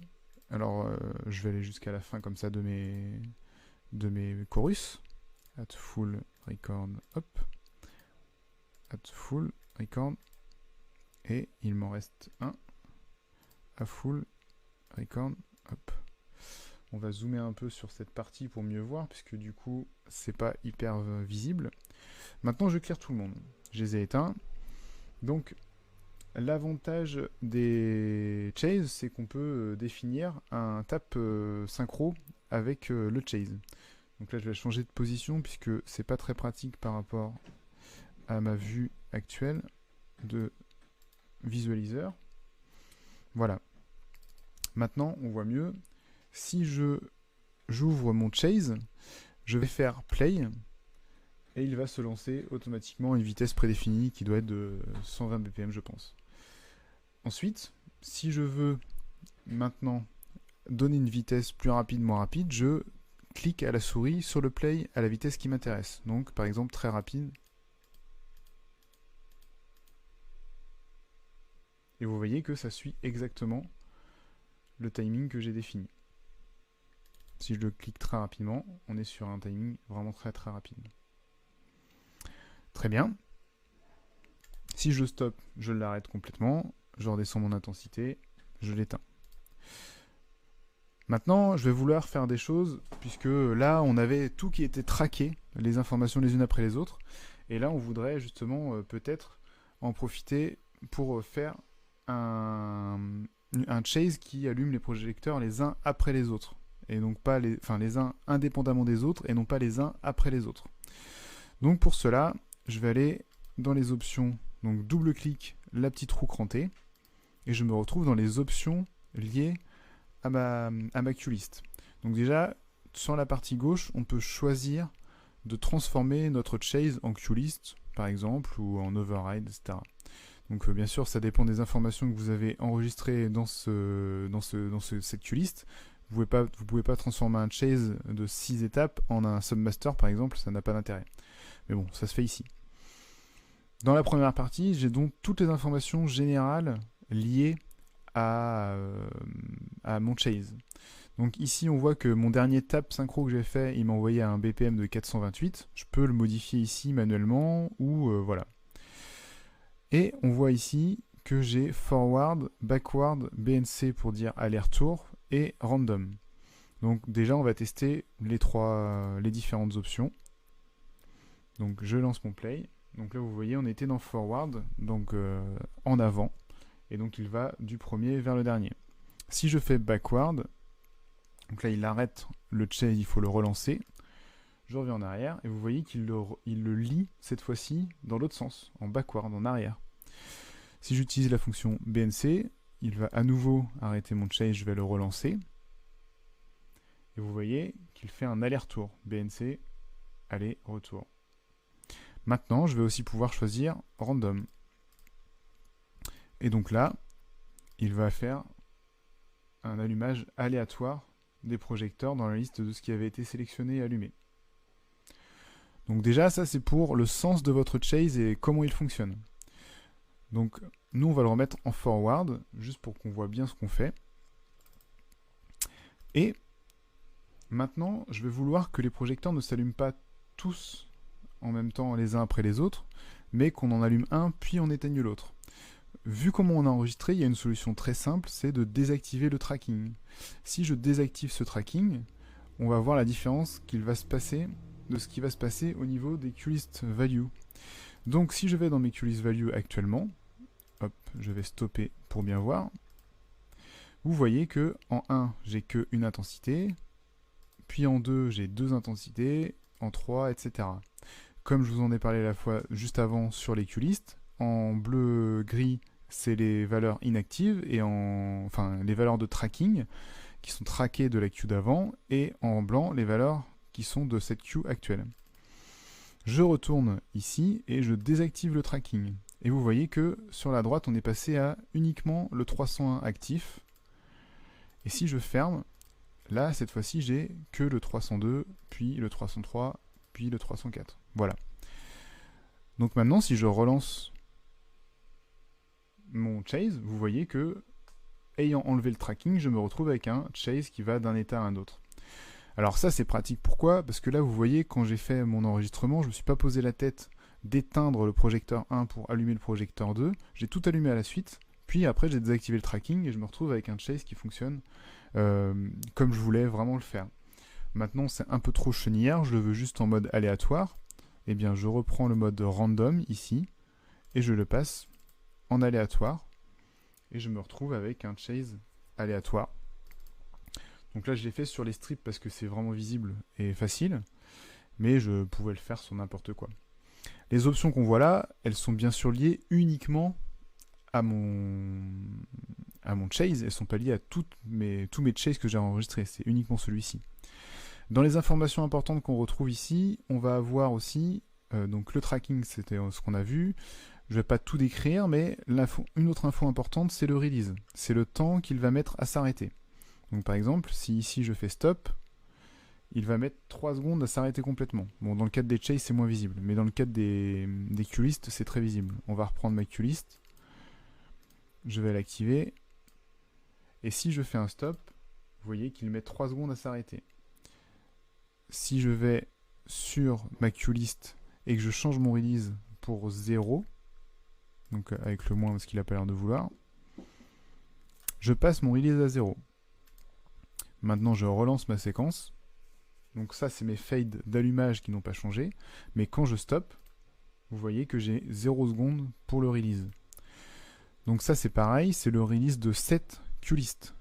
Alors je vais aller jusqu'à la fin comme ça de mes chorus. At full record, hop. At full record. Et il m'en reste un. À full record, hop. On va zoomer un peu sur cette partie pour mieux voir, puisque du coup, c'est pas hyper visible. Maintenant, je clear tout le monde. Je les ai éteints. Donc, l'avantage des chase, c'est qu'on peut définir un tap synchro avec le chase. Donc là, je vais changer de position, puisque c'est pas très pratique par rapport à ma vue actuelle de visualiseur. Voilà. Maintenant, on voit mieux. Si j'ouvre mon chase, je vais faire play et il va se lancer automatiquement à une vitesse prédéfinie qui doit être de 120 bpm, je pense. Ensuite, si je veux maintenant donner une vitesse plus rapide, moins rapide, je clique à la souris sur le play à la vitesse qui m'intéresse. Donc par exemple très rapide. Et vous voyez que ça suit exactement le timing que j'ai défini. Si je le clique très rapidement, on est sur un timing vraiment très rapide. Très bien. Si je stoppe, je l'arrête complètement, je redescends mon intensité, je l'éteins. Maintenant, je vais vouloir faire des choses, puisque là, on avait tout qui était traqué, les informations les unes après les autres, et là, on voudrait justement peut-être en profiter pour faire un chase qui allume les projecteurs les uns après les autres, et donc pas les uns indépendamment des autres, et non pas les uns après les autres. Donc pour cela, je vais aller dans les options, donc double-clic la petite roue crantée, et je me retrouve dans les options liées à ma queue-list. Donc déjà, sur la partie gauche, on peut choisir de transformer notre chase en queue-list, par exemple, ou en override, etc. Donc bien sûr, ça dépend des informations que vous avez enregistrées dans cette queue-list. Vous pouvez pas transformer un chase de 6 étapes en un submaster, par exemple, ça n'a pas d'intérêt. Mais bon, ça se fait ici. Dans la première partie, j'ai donc toutes les informations générales liées à mon chase. Donc ici, on voit que mon dernier tap synchro que j'ai fait, il m'a envoyé à un BPM de 428. Je peux le modifier ici manuellement, ou voilà. Et on voit ici que j'ai forward, backward, BNC pour dire aller-retour, et random. Donc déjà, on va tester les différentes options. Donc je lance mon play. Donc là, vous voyez, on était dans forward, donc en avant. Et donc il va du premier vers le dernier. Si je fais backward, donc là il arrête le chase, il faut le relancer. Je reviens en arrière et vous voyez qu'il le lit cette fois-ci dans l'autre sens, en backward, en arrière. Si j'utilise la fonction BNC, il va à nouveau arrêter mon chase, je vais le relancer. Et vous voyez qu'il fait un aller-retour. BNC, aller-retour. Maintenant, je vais aussi pouvoir choisir random. Et donc là, il va faire un allumage aléatoire des projecteurs dans la liste de ce qui avait été sélectionné et allumé. Donc déjà, ça c'est pour le sens de votre chase et comment il fonctionne. Donc nous, on va le remettre en forward, juste pour qu'on voit bien ce qu'on fait. Et maintenant, je vais vouloir que les projecteurs ne s'allument pas tous en même temps les uns après les autres, mais qu'on en allume un, puis on éteigne l'autre. Vu comment on a enregistré, il y a une solution très simple, c'est de désactiver le tracking. Si je désactive ce tracking, on va voir la différence de ce qui va se passer au niveau des queue-list value. Donc si je vais dans mes queue-list value actuellement, hop, je vais stopper pour bien voir, vous voyez que en 1, j'ai qu'une intensité, puis en 2, j'ai 2 intensités, en 3, etc. Comme je vous en ai parlé la fois juste avant sur les queue-list, en bleu-gris, c'est les valeurs inactives, et les valeurs de tracking, qui sont traquées de la queue d'avant, et en blanc, les valeurs qui sont de cette queue actuelle. Je retourne ici, et je désactive le tracking. Et vous voyez que sur la droite, on est passé à uniquement le 301 actif. Et si je ferme, là, cette fois-ci, j'ai que le 302, puis le 303, puis le 304. Voilà. Donc maintenant, si je relance mon chase, vous voyez que, ayant enlevé le tracking, je me retrouve avec un chase qui va d'un état à un autre. Alors ça, c'est pratique. Pourquoi? Parce que là, vous voyez, quand j'ai fait mon enregistrement, je ne me suis pas posé la tête d'éteindre le projecteur 1 pour allumer le projecteur 2. J'ai tout allumé à la suite, puis après, j'ai désactivé le tracking et je me retrouve avec un chase qui fonctionne comme je voulais vraiment le faire. Maintenant, c'est un peu trop chenillard, je le veux juste en mode aléatoire. Eh bien, je reprends le mode random ici et je le passe en aléatoire et je me retrouve avec un chase aléatoire. Donc là, je l'ai fait sur les strips parce que c'est vraiment visible et facile, mais je pouvais le faire sur n'importe quoi. Les options qu'on voit là, elles sont bien sûr liées uniquement à mon chase, elles ne sont pas liées à tous mes chases que j'ai enregistrés, c'est uniquement celui-ci. Dans les informations importantes qu'on retrouve ici, on va avoir aussi, donc le tracking, c'était ce qu'on a vu. Je ne vais pas tout décrire, mais une autre info importante, c'est le release. C'est le temps qu'il va mettre à s'arrêter. Donc par exemple, si ici je fais stop, il va mettre 3 secondes à s'arrêter complètement. Bon, dans le cadre des chase, c'est moins visible, mais dans le cadre des queuelistes, c'est très visible. On va reprendre ma queulist, je vais l'activer, et si je fais un stop, vous voyez qu'il met 3 secondes à s'arrêter. Si je vais sur ma queulist et que je change mon release pour 0, donc avec le moins parce qu'il n'a pas l'air de vouloir, je passe mon release à 0. Maintenant, je relance ma séquence. Donc ça, c'est mes fades d'allumage qui n'ont pas changé. Mais quand je stoppe, vous voyez que j'ai 0 secondes pour le release. Donc ça, c'est pareil, c'est le release de set queulist.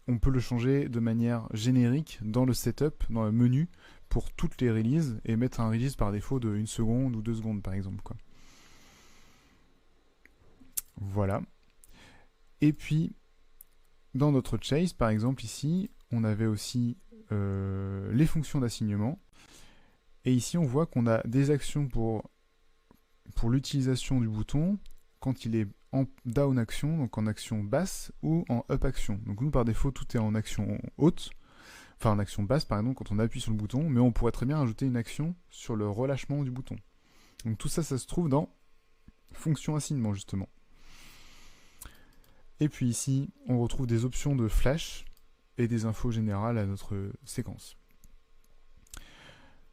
On peut le changer de manière générique dans le setup, dans le menu, pour toutes les releases, et mettre un release par défaut de 1 seconde ou 2 secondes, par exemple, quoi. Voilà. Et puis, dans notre chase, par exemple, ici, on avait aussi les fonctions d'assignement. Et ici, on voit qu'on a des actions pour l'utilisation du bouton quand il est en down action, donc en action basse, ou en up action. Donc nous, par défaut, tout est en action haute, enfin en action basse, par exemple, quand on appuie sur le bouton, mais on pourrait très bien ajouter une action sur le relâchement du bouton. Donc tout ça, ça se trouve dans fonction assignement, justement. Et puis ici, on retrouve des options de flash et des infos générales à notre séquence.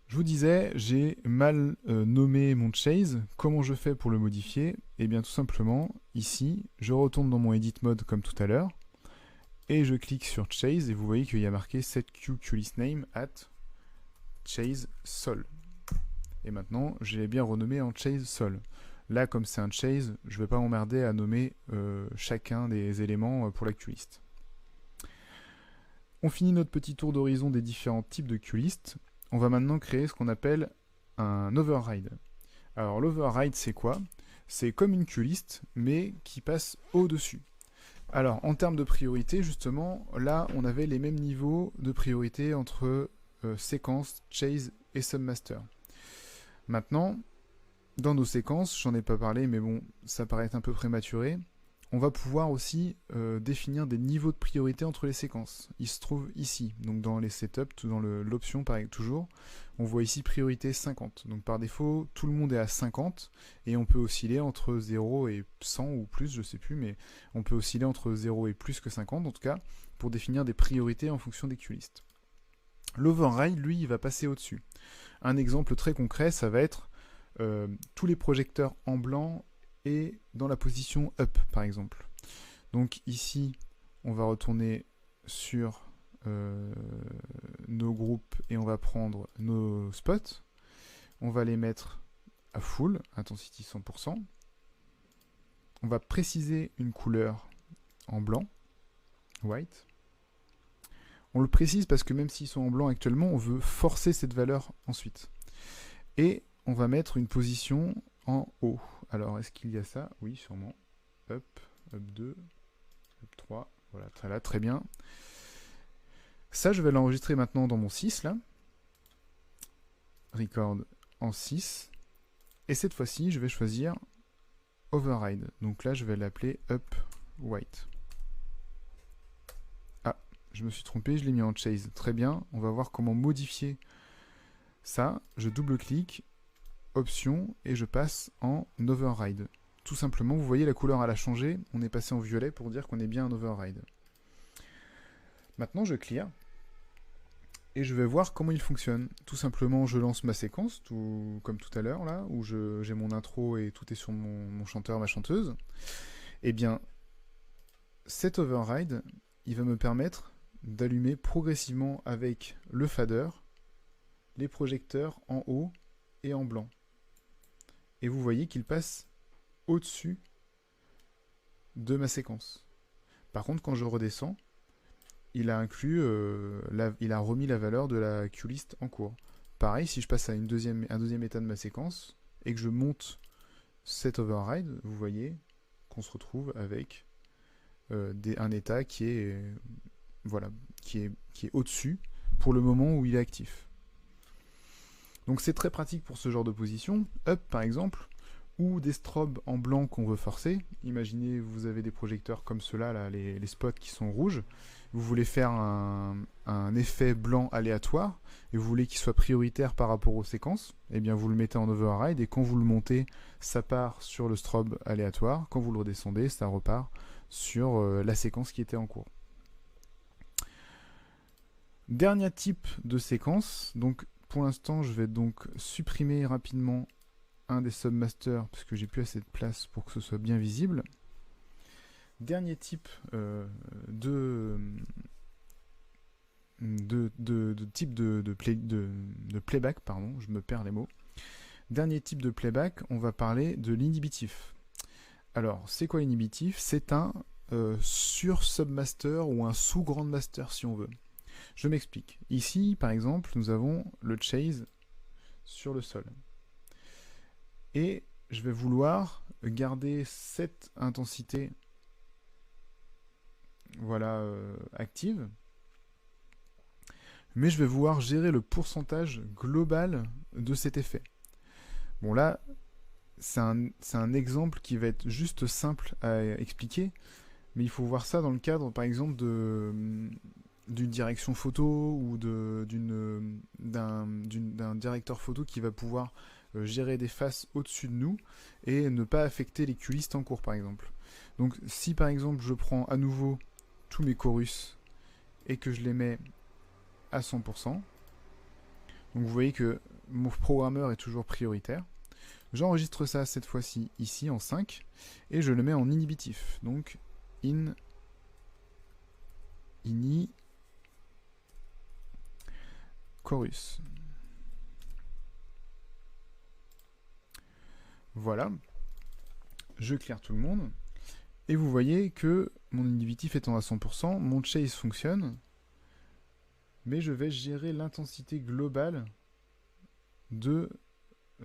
Je vous disais, j'ai mal nommé mon chase. Comment je fais pour le modifier? Eh bien tout simplement, ici, je retourne dans mon edit mode comme tout à l'heure, et je clique sur chase, et vous voyez qu'il y a marqué set queulist name at chase sol. Et maintenant, j'ai bien renommé en chase sol. Là, comme c'est un chase, je ne vais pas m'emmerder à nommer chacun des éléments pour la queulist. On finit notre petit tour d'horizon des différents types de queulist. On va maintenant créer ce qu'on appelle un override. Alors l'override, c'est quoi? C'est comme une queulist, mais qui passe au-dessus. Alors en termes de priorité, justement, là, on avait les mêmes niveaux de priorité entre séquence, chase et submaster. Maintenant, dans nos séquences, j'en ai pas parlé, mais bon, ça paraît être un peu prématuré, on va pouvoir aussi définir des niveaux de priorité entre les séquences. Il se trouve ici, donc dans les setups, dans l'option, pareil, toujours, on voit ici priorité 50. Donc par défaut, tout le monde est à 50, et on peut osciller entre 0 et 100 ou plus, je sais plus, mais on peut osciller entre 0 et plus que 50, en tout cas, pour définir des priorités en fonction des queuelistes. L'override, lui, il va passer au-dessus. Un exemple très concret, ça va être tous les projecteurs en blanc et dans la position up, par exemple. Donc ici, on va retourner sur nos groupes et on va prendre nos spots. On va les mettre à full, intensity 100%. On va préciser une couleur en blanc, white. On le précise parce que même s'ils sont en blanc actuellement, on veut forcer cette valeur ensuite. Et on va mettre une position en haut. Alors, est-ce qu'il y a ça? Oui, sûrement. Up 2, up 3, voilà, très là, très bien. Ça, je vais l'enregistrer maintenant dans mon 6, là. Record en 6. Et cette fois-ci, je vais choisir Override. Donc là, je vais l'appeler Up White. Ah, je me suis trompé, je l'ai mis en Chase. Très bien, on va voir comment modifier ça. Je double-clique, Option, et je passe en Override. Tout simplement, vous voyez, la couleur elle a changé. On est passé en violet pour dire qu'on est bien en Override. Maintenant, je clear. Et je vais voir comment il fonctionne. Tout simplement, je lance ma séquence, comme tout à l'heure, là, où j'ai mon intro et tout est sur mon chanteur, ma chanteuse. Eh bien, cet override, il va me permettre d'allumer progressivement avec le fader les projecteurs en haut et en blanc. Et vous voyez qu'il passe au-dessus de ma séquence. Par contre, quand je redescends, il a inclus, il a remis la valeur de la queulist en cours. Pareil, si je passe à un deuxième état de ma séquence et que je monte cet override, vous voyez qu'on se retrouve avec un état qui est, voilà, qui est au-dessus pour le moment où il est actif. Donc c'est très pratique pour ce genre de position. Up par exemple, ou des strobes en blanc qu'on veut forcer. Imaginez, vous avez des projecteurs comme ceux-là, là, les spots qui sont rouges. vous voulez faire un effet blanc aléatoire, et vous voulez qu'il soit prioritaire par rapport aux séquences, eh bien vous le mettez en override, et quand vous le montez, ça part sur le strobe aléatoire. Quand vous le redescendez, ça repart sur la séquence qui était en cours. Dernier type de séquence, donc pour l'instant je vais donc supprimer rapidement un des submasters parce que j'ai plus assez de place pour que ce soit bien visible. Dernier type de type de playback, pardon, je me perds les mots. Dernier type de playback, on va parler de l'inhibitif. Alors, c'est quoi l'inhibitif? C'est un sur-submaster ou un sous-grandmaster si on veut. Je m'explique. Ici, par exemple, nous avons le chase sur le sol. Et je vais vouloir garder cette intensité voilà, active. Mais je vais vouloir gérer le pourcentage global de cet effet. Bon là, c'est un exemple qui va être juste simple à expliquer, mais il faut voir ça dans le cadre, par exemple, d'une direction photo ou d'un directeur photo qui va pouvoir gérer des faces au-dessus de nous et ne pas affecter les culistes en cours, par exemple. Donc si par exemple je prends à nouveau tous mes chorus et que je les mets à 100%, donc vous voyez que mon programmeur est toujours prioritaire. J'enregistre ça cette fois-ci ici en 5 et je le mets en inhibitif. Donc ini chorus. Voilà. Je claire tout le monde. Et vous voyez que mon inhibitif étant à 100%, mon chase fonctionne. Mais je vais gérer l'intensité globale de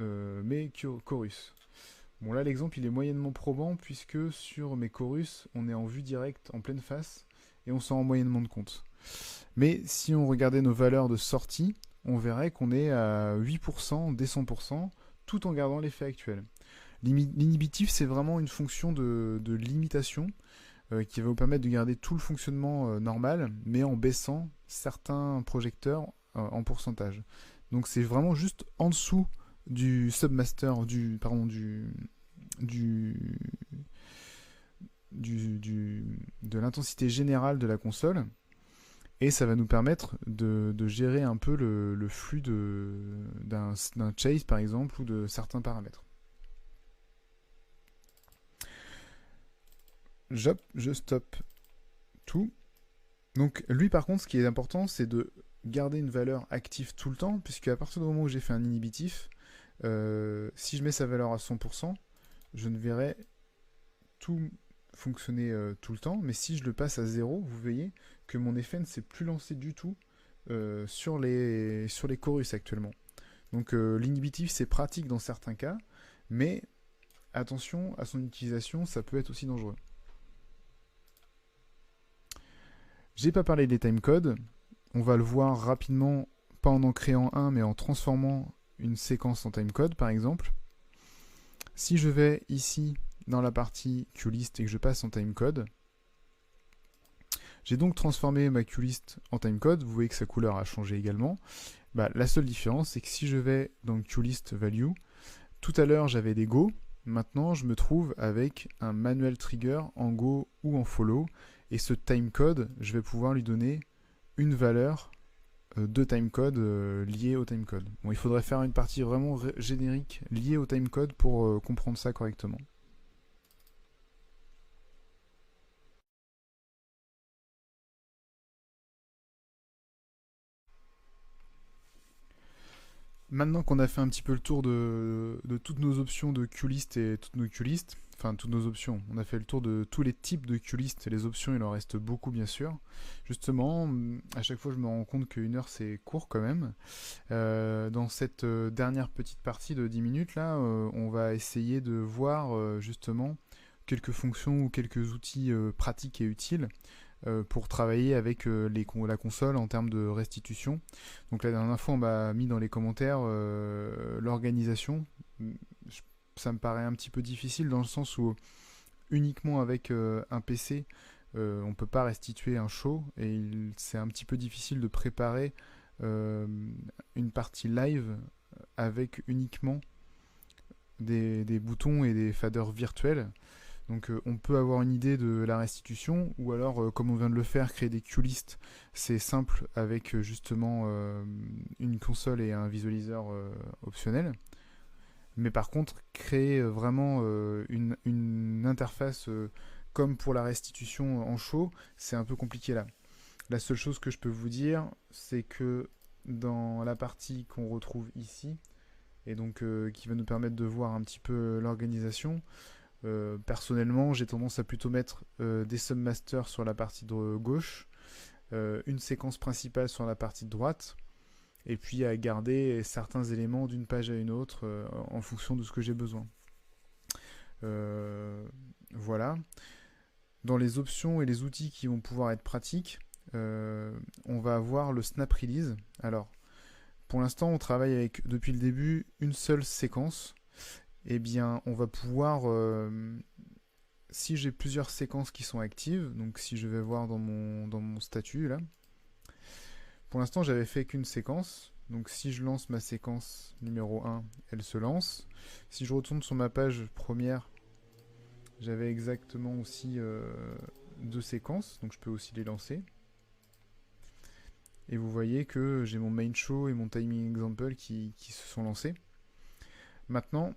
mes chorus. Bon là l'exemple il est moyennement probant puisque sur mes chorus on est en vue directe en pleine face et on s'en rend moyennement de compte. Mais si on regardait nos valeurs de sortie, on verrait qu'on est à 8% des 100% tout en gardant l'effet actuel. L'inhibitif c'est vraiment une fonction de limitation qui va vous permettre de garder tout le fonctionnement normal mais en baissant certains projecteurs en pourcentage. Donc c'est vraiment juste en dessous du submaster, de l'intensité générale de la console. Et ça va nous permettre de gérer un peu le flux d'un chase par exemple ou de certains paramètres. Je stoppe tout. Donc lui par contre ce qui est important c'est de garder une valeur active tout le temps, puisque à partir du moment où j'ai fait un inhibitif, si je mets sa valeur à 100%, je ne verrai tout fonctionner tout le temps, mais si je le passe à 0, vous voyez que mon effet ne s'est plus lancé du tout sur les chorus actuellement. Donc l'inhibitif c'est pratique dans certains cas, mais attention à son utilisation, ça peut être aussi dangereux. J'ai pas parlé des timecodes. On va le voir rapidement, pas en créant un, mais en transformant une séquence en timecode, par exemple. Si je vais ici, dans la partie QList, et que je passe en timecode, j'ai donc transformé ma QList en timecode. Vous voyez que sa couleur a changé également. La seule différence, c'est que si je vais dans QList Value, tout à l'heure j'avais des Go, maintenant je me trouve avec un manual trigger en Go ou en follow, et ce timecode, je vais pouvoir lui donner une valeur de timecode liée au timecode. Bon, il faudrait faire une partie vraiment générique liée au timecode pour comprendre ça correctement. Maintenant qu'on a fait un petit peu le tour de toutes nos options de QList et toutes nos QList, enfin toutes nos options, on a fait le tour de tous les types de QList et les options, il en reste beaucoup bien sûr. Justement, à chaque fois je me rends compte qu'une heure c'est court quand même. Dans cette dernière petite partie de 10 minutes là, on va essayer de voir justement quelques fonctions ou quelques outils pratiques et utiles pour travailler avec la console en termes de restitution. Donc la dernière fois on m'a mis dans les commentaires l'organisation. Ça me paraît un petit peu difficile dans le sens où uniquement avec un PC on ne peut pas restituer un show et c'est un petit peu difficile de préparer une partie live avec uniquement des boutons et des faders virtuels. Donc on peut avoir une idée de la restitution, ou alors comme on vient de le faire, créer des queuelists, c'est simple avec justement une console et un visualiseur optionnel. Mais par contre, créer vraiment une interface comme pour la restitution en show, c'est un peu compliqué là. La seule chose que je peux vous dire, c'est que dans la partie qu'on retrouve ici, et donc qui va nous permettre de voir un petit peu l'organisation, personnellement, j'ai tendance à plutôt mettre des submasters sur la partie gauche, une séquence principale sur la partie de droite, et puis à garder certains éléments d'une page à une autre en fonction de ce que j'ai besoin. Voilà. Dans les options et les outils qui vont pouvoir être pratiques, on va avoir le snap release. Alors, pour l'instant, on travaille avec, depuis le début, une seule séquence. Eh bien, on va pouvoir, si j'ai plusieurs séquences qui sont actives, donc si je vais voir dans mon statut, là, pour l'instant, j'avais fait qu'une séquence. Donc si je lance ma séquence numéro 1, elle se lance. Si je retourne sur ma page première, j'avais exactement aussi deux séquences, donc je peux aussi les lancer. Et vous voyez que j'ai mon main show et mon timing example qui se sont lancés. Maintenant,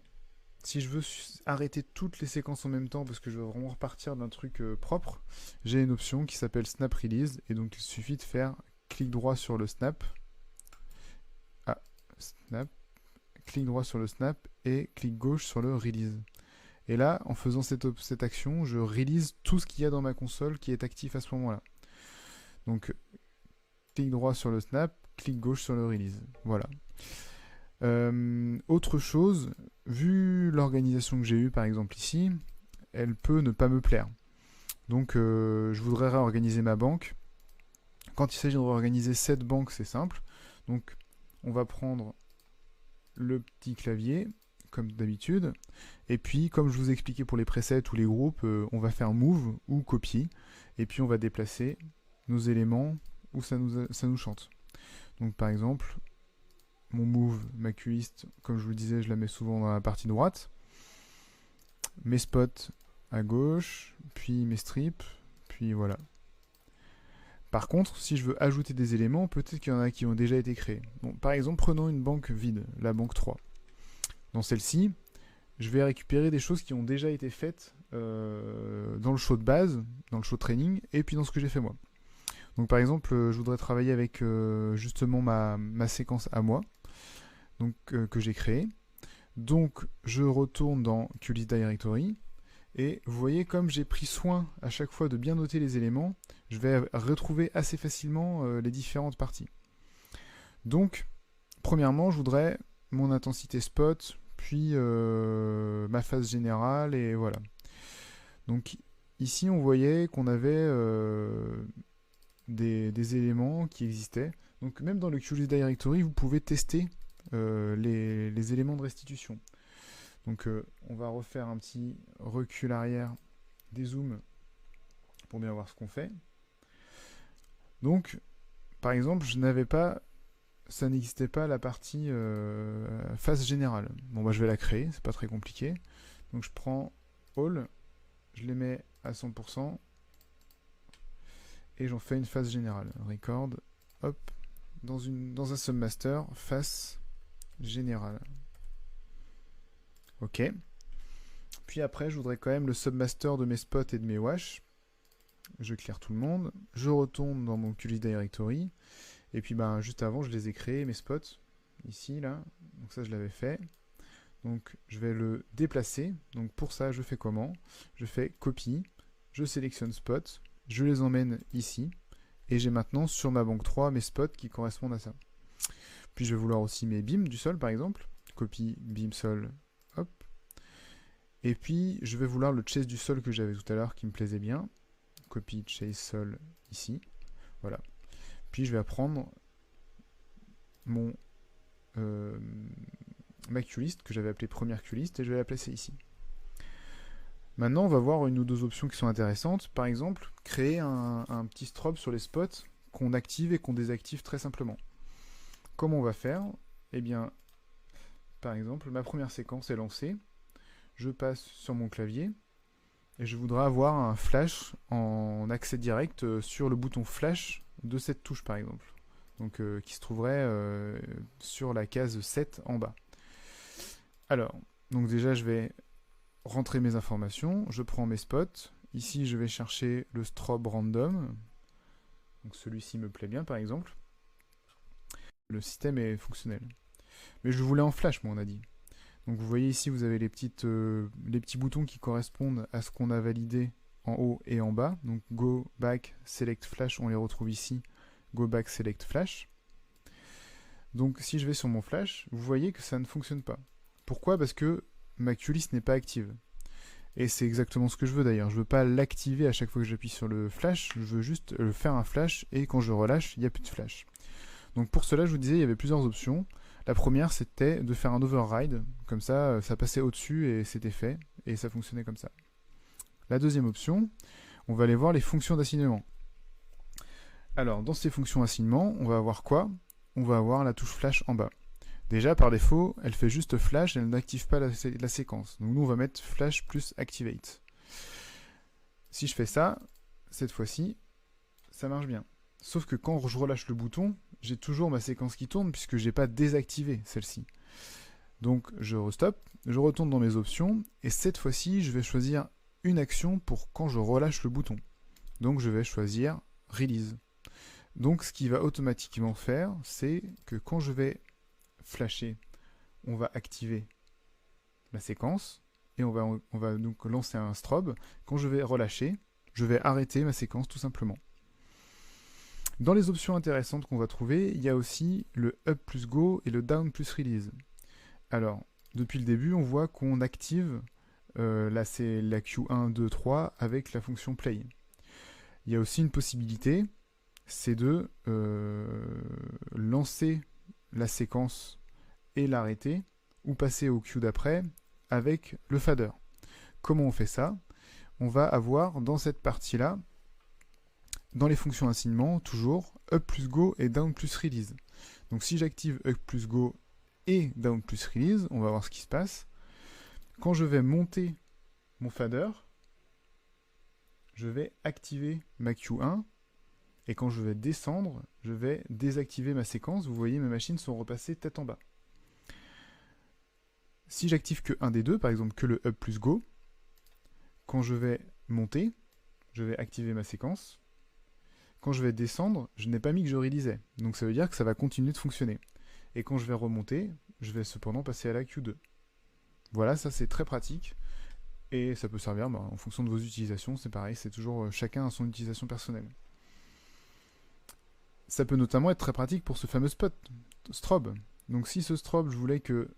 si je veux arrêter toutes les séquences en même temps, parce que je veux vraiment repartir d'un truc propre, j'ai une option qui s'appelle Snap Release, et donc il suffit de faire clic droit sur le snap, snap, clic droit sur le snap, et clic gauche sur le release. Et là, en faisant cette action, je release tout ce qu'il y a dans ma console qui est actif à ce moment-là. Donc, clic droit sur le snap, clic gauche sur le release. Voilà. Autre chose, vu l'organisation que j'ai eue par exemple ici, elle peut ne pas me plaire. Donc je voudrais réorganiser ma banque. Quand il s'agit de réorganiser cette banque, c'est simple. Donc on va prendre le petit clavier, comme d'habitude, et puis comme je vous ai expliqué pour les presets ou les groupes, on va faire move ou copie, et puis on va déplacer nos éléments où ça nous chante. Donc par exemple, mon move, ma queulist, comme je vous le disais, je la mets souvent dans la partie droite. Mes spots à gauche, puis mes strips, puis voilà. Par contre, si je veux ajouter des éléments, peut-être qu'il y en a qui ont déjà été créés. Bon, par exemple, prenons une banque vide, la banque 3. Dans celle-ci, je vais récupérer des choses qui ont déjà été faites dans le show de base, dans le show training, et puis dans ce que j'ai fait moi. Donc par exemple, je voudrais travailler avec justement ma séquence à moi, donc que j'ai créée. Donc je retourne dans QList Directory, et vous voyez comme j'ai pris soin à chaque fois de bien noter les éléments, je vais retrouver assez facilement les différentes parties. Donc, premièrement, je voudrais mon intensité spot, puis ma phase générale, et voilà. Donc ici, on voyait qu'on avait des éléments qui existaient. Donc même dans le QList Directory, vous pouvez tester les éléments de restitution. Donc on va refaire un petit recul arrière des zooms pour bien voir ce qu'on fait. Donc par exemple, ça n'existait pas la partie phase générale. Bon bah je vais la créer, c'est pas très compliqué. Donc je prends All, je les mets à 100% et j'en fais une phase générale. Record, hop, dans un submaster, face générale. Ok. Puis après, je voudrais quand même le submaster de mes spots et de mes wash. Je clear tout le monde. Je retourne dans mon QList Directory. Et puis ben, juste avant, je les ai créés, mes spots. Ici, là. Donc ça, je l'avais fait. Donc je vais le déplacer. Donc pour ça, je fais comment? Je fais copie. Je sélectionne spot. Je les emmène ici. Et j'ai maintenant sur ma banque 3 mes spots qui correspondent à ça. Puis je vais vouloir aussi mes beams du sol, par exemple. Copie, beam sol. Hop. Et puis, je vais vouloir le chase du sol que j'avais tout à l'heure qui me plaisait bien. Copie chase sol ici. Voilà. Puis, je vais prendre ma queulist que j'avais appelée première queulist et je vais la placer ici. Maintenant, on va voir une ou deux options qui sont intéressantes. Par exemple, créer un petit strobe sur les spots qu'on active et qu'on désactive très simplement. Comment on va faire? Eh bien, par exemple, ma première séquence est lancée. Je passe sur mon clavier et je voudrais avoir un flash en accès direct sur le bouton flash de cette touche, par exemple. Donc, qui se trouverait sur la case 7 en bas. Alors, donc déjà, je vais rentrer mes informations, je prends mes spots. Ici, je vais chercher le strobe random. Donc celui-ci me plaît bien, par exemple. Le système est fonctionnel. Mais je voulais en flash, moi, on a dit. Donc vous voyez ici, vous avez les petits boutons qui correspondent à ce qu'on a validé en haut et en bas. Donc Go, Back, Select Flash, on les retrouve ici. Go, Back, Select Flash. Donc si je vais sur mon flash, vous voyez que ça ne fonctionne pas. Pourquoi? Parce que ma QList n'est pas active. Et c'est exactement ce que je veux d'ailleurs. Je ne veux pas l'activer à chaque fois que j'appuie sur le flash. Je veux juste faire un flash et quand je relâche, il n'y a plus de flash. Donc pour cela, je vous disais, il y avait plusieurs options. La première, c'était de faire un override. Comme ça, ça passait au-dessus et c'était fait. Et ça fonctionnait comme ça. La deuxième option, on va aller voir les fonctions d'assignement. Alors, dans ces fonctions d'assignement, on va avoir quoi? On va avoir la touche flash en bas. Déjà, par défaut, elle fait juste flash, elle n'active pas la séquence. Donc nous, on va mettre flash plus activate. Si je fais ça, cette fois-ci, ça marche bien. Sauf que quand je relâche le bouton, j'ai toujours ma séquence qui tourne puisque je n'ai pas désactivé celle-ci. Donc je restop, je retourne dans mes options, et cette fois-ci, je vais choisir une action pour quand je relâche le bouton. Donc je vais choisir Release. Donc ce qui va automatiquement faire, c'est que quand je vais flasher, on va activer la séquence et on va donc lancer un strobe. Quand je vais relâcher, je vais arrêter ma séquence tout simplement. Dans les options intéressantes qu'on va trouver, il y a aussi le up plus go et le down plus release. Alors, depuis le début, on voit qu'on active là c'est la Q1, 2, 3 avec la fonction play. Il y a aussi une possibilité, c'est de lancer la séquence et l'arrêter, ou passer au Q d'après avec le fader. Comment on fait ça? On va avoir dans cette partie-là, dans les fonctions d'assignement, toujours up plus go et down plus release. Donc si j'active up plus go et down plus release, on va voir ce qui se passe. Quand je vais monter mon fader, je vais activer ma Q1, et quand je vais descendre, je vais désactiver ma séquence. Vous voyez, mes machines sont repassées tête en bas. Si j'active que un des deux, par exemple que le up plus go, quand je vais monter, je vais activer ma séquence. Quand je vais descendre, je n'ai pas mis que je relisais. Donc ça veut dire que ça va continuer de fonctionner. Et quand je vais remonter, je vais cependant passer à la Q2. Voilà, ça c'est très pratique. Et ça peut servir en fonction de vos utilisations. C'est pareil, c'est toujours chacun a son utilisation personnelle. Ça peut notamment être très pratique pour ce fameux strobe. Donc si ce strobe, je voulais que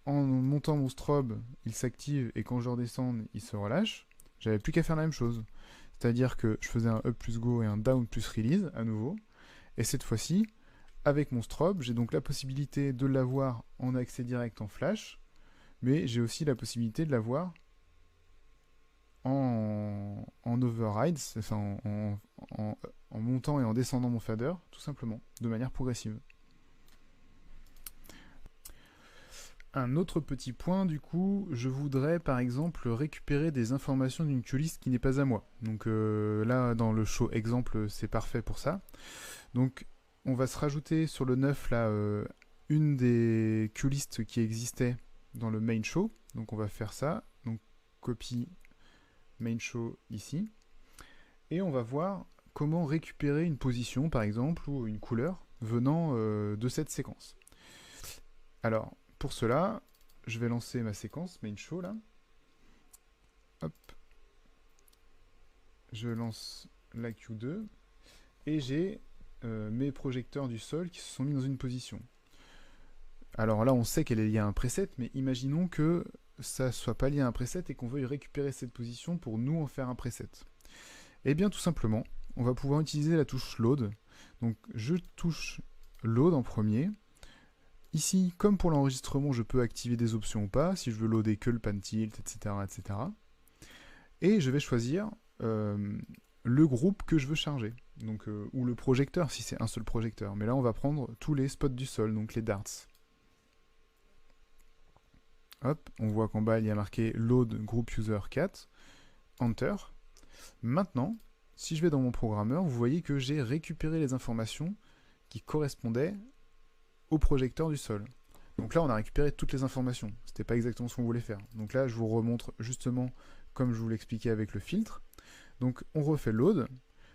en montant mon strobe, il s'active et quand je redescends, il se relâche, j'avais plus qu'à faire la même chose. C'est-à-dire que je faisais un up plus go et un down plus release à nouveau. Et cette fois-ci, avec mon strobe, j'ai donc la possibilité de l'avoir en accès direct en flash, mais j'ai aussi la possibilité de l'avoir en override, enfin en montant et en descendant mon fader, tout simplement, de manière progressive. Un autre petit point, du coup, je voudrais par exemple récupérer des informations d'une QList qui n'est pas à moi. Donc là, dans le show exemple, c'est parfait pour ça. Donc on va se rajouter sur le 9 là une des QList qui existait dans le main show. Donc on va faire ça. Donc copie main show ici. Et on va voir comment récupérer une position par exemple ou une couleur venant de cette séquence. Alors, pour cela, je vais lancer ma séquence main show là. Hop. Je lance la Q2 et j'ai mes projecteurs du sol qui se sont mis dans une position. Alors là, on sait qu'elle est liée à un preset, mais imaginons que ça ne soit pas lié à un preset et qu'on veuille récupérer cette position pour nous en faire un preset. Eh bien, tout simplement, on va pouvoir utiliser la touche load. Donc, je touche load en premier. Ici, comme pour l'enregistrement, je peux activer des options ou pas, si je veux loader que le pan tilt, etc., etc. et je vais choisir le groupe que je veux charger, donc, ou le projecteur si c'est un seul projecteur. Mais là on va prendre tous les spots du sol, donc les darts. Hop, on voit qu'en bas il y a marqué load group user 4, enter. Maintenant, si je vais dans mon programmeur, vous voyez que j'ai récupéré les informations qui correspondaient au projecteur du sol. Donc là, on a récupéré toutes les informations. C'était pas exactement ce qu'on voulait faire. Donc là, je vous remontre justement comme je vous l'expliquais avec le filtre. Donc on refait load.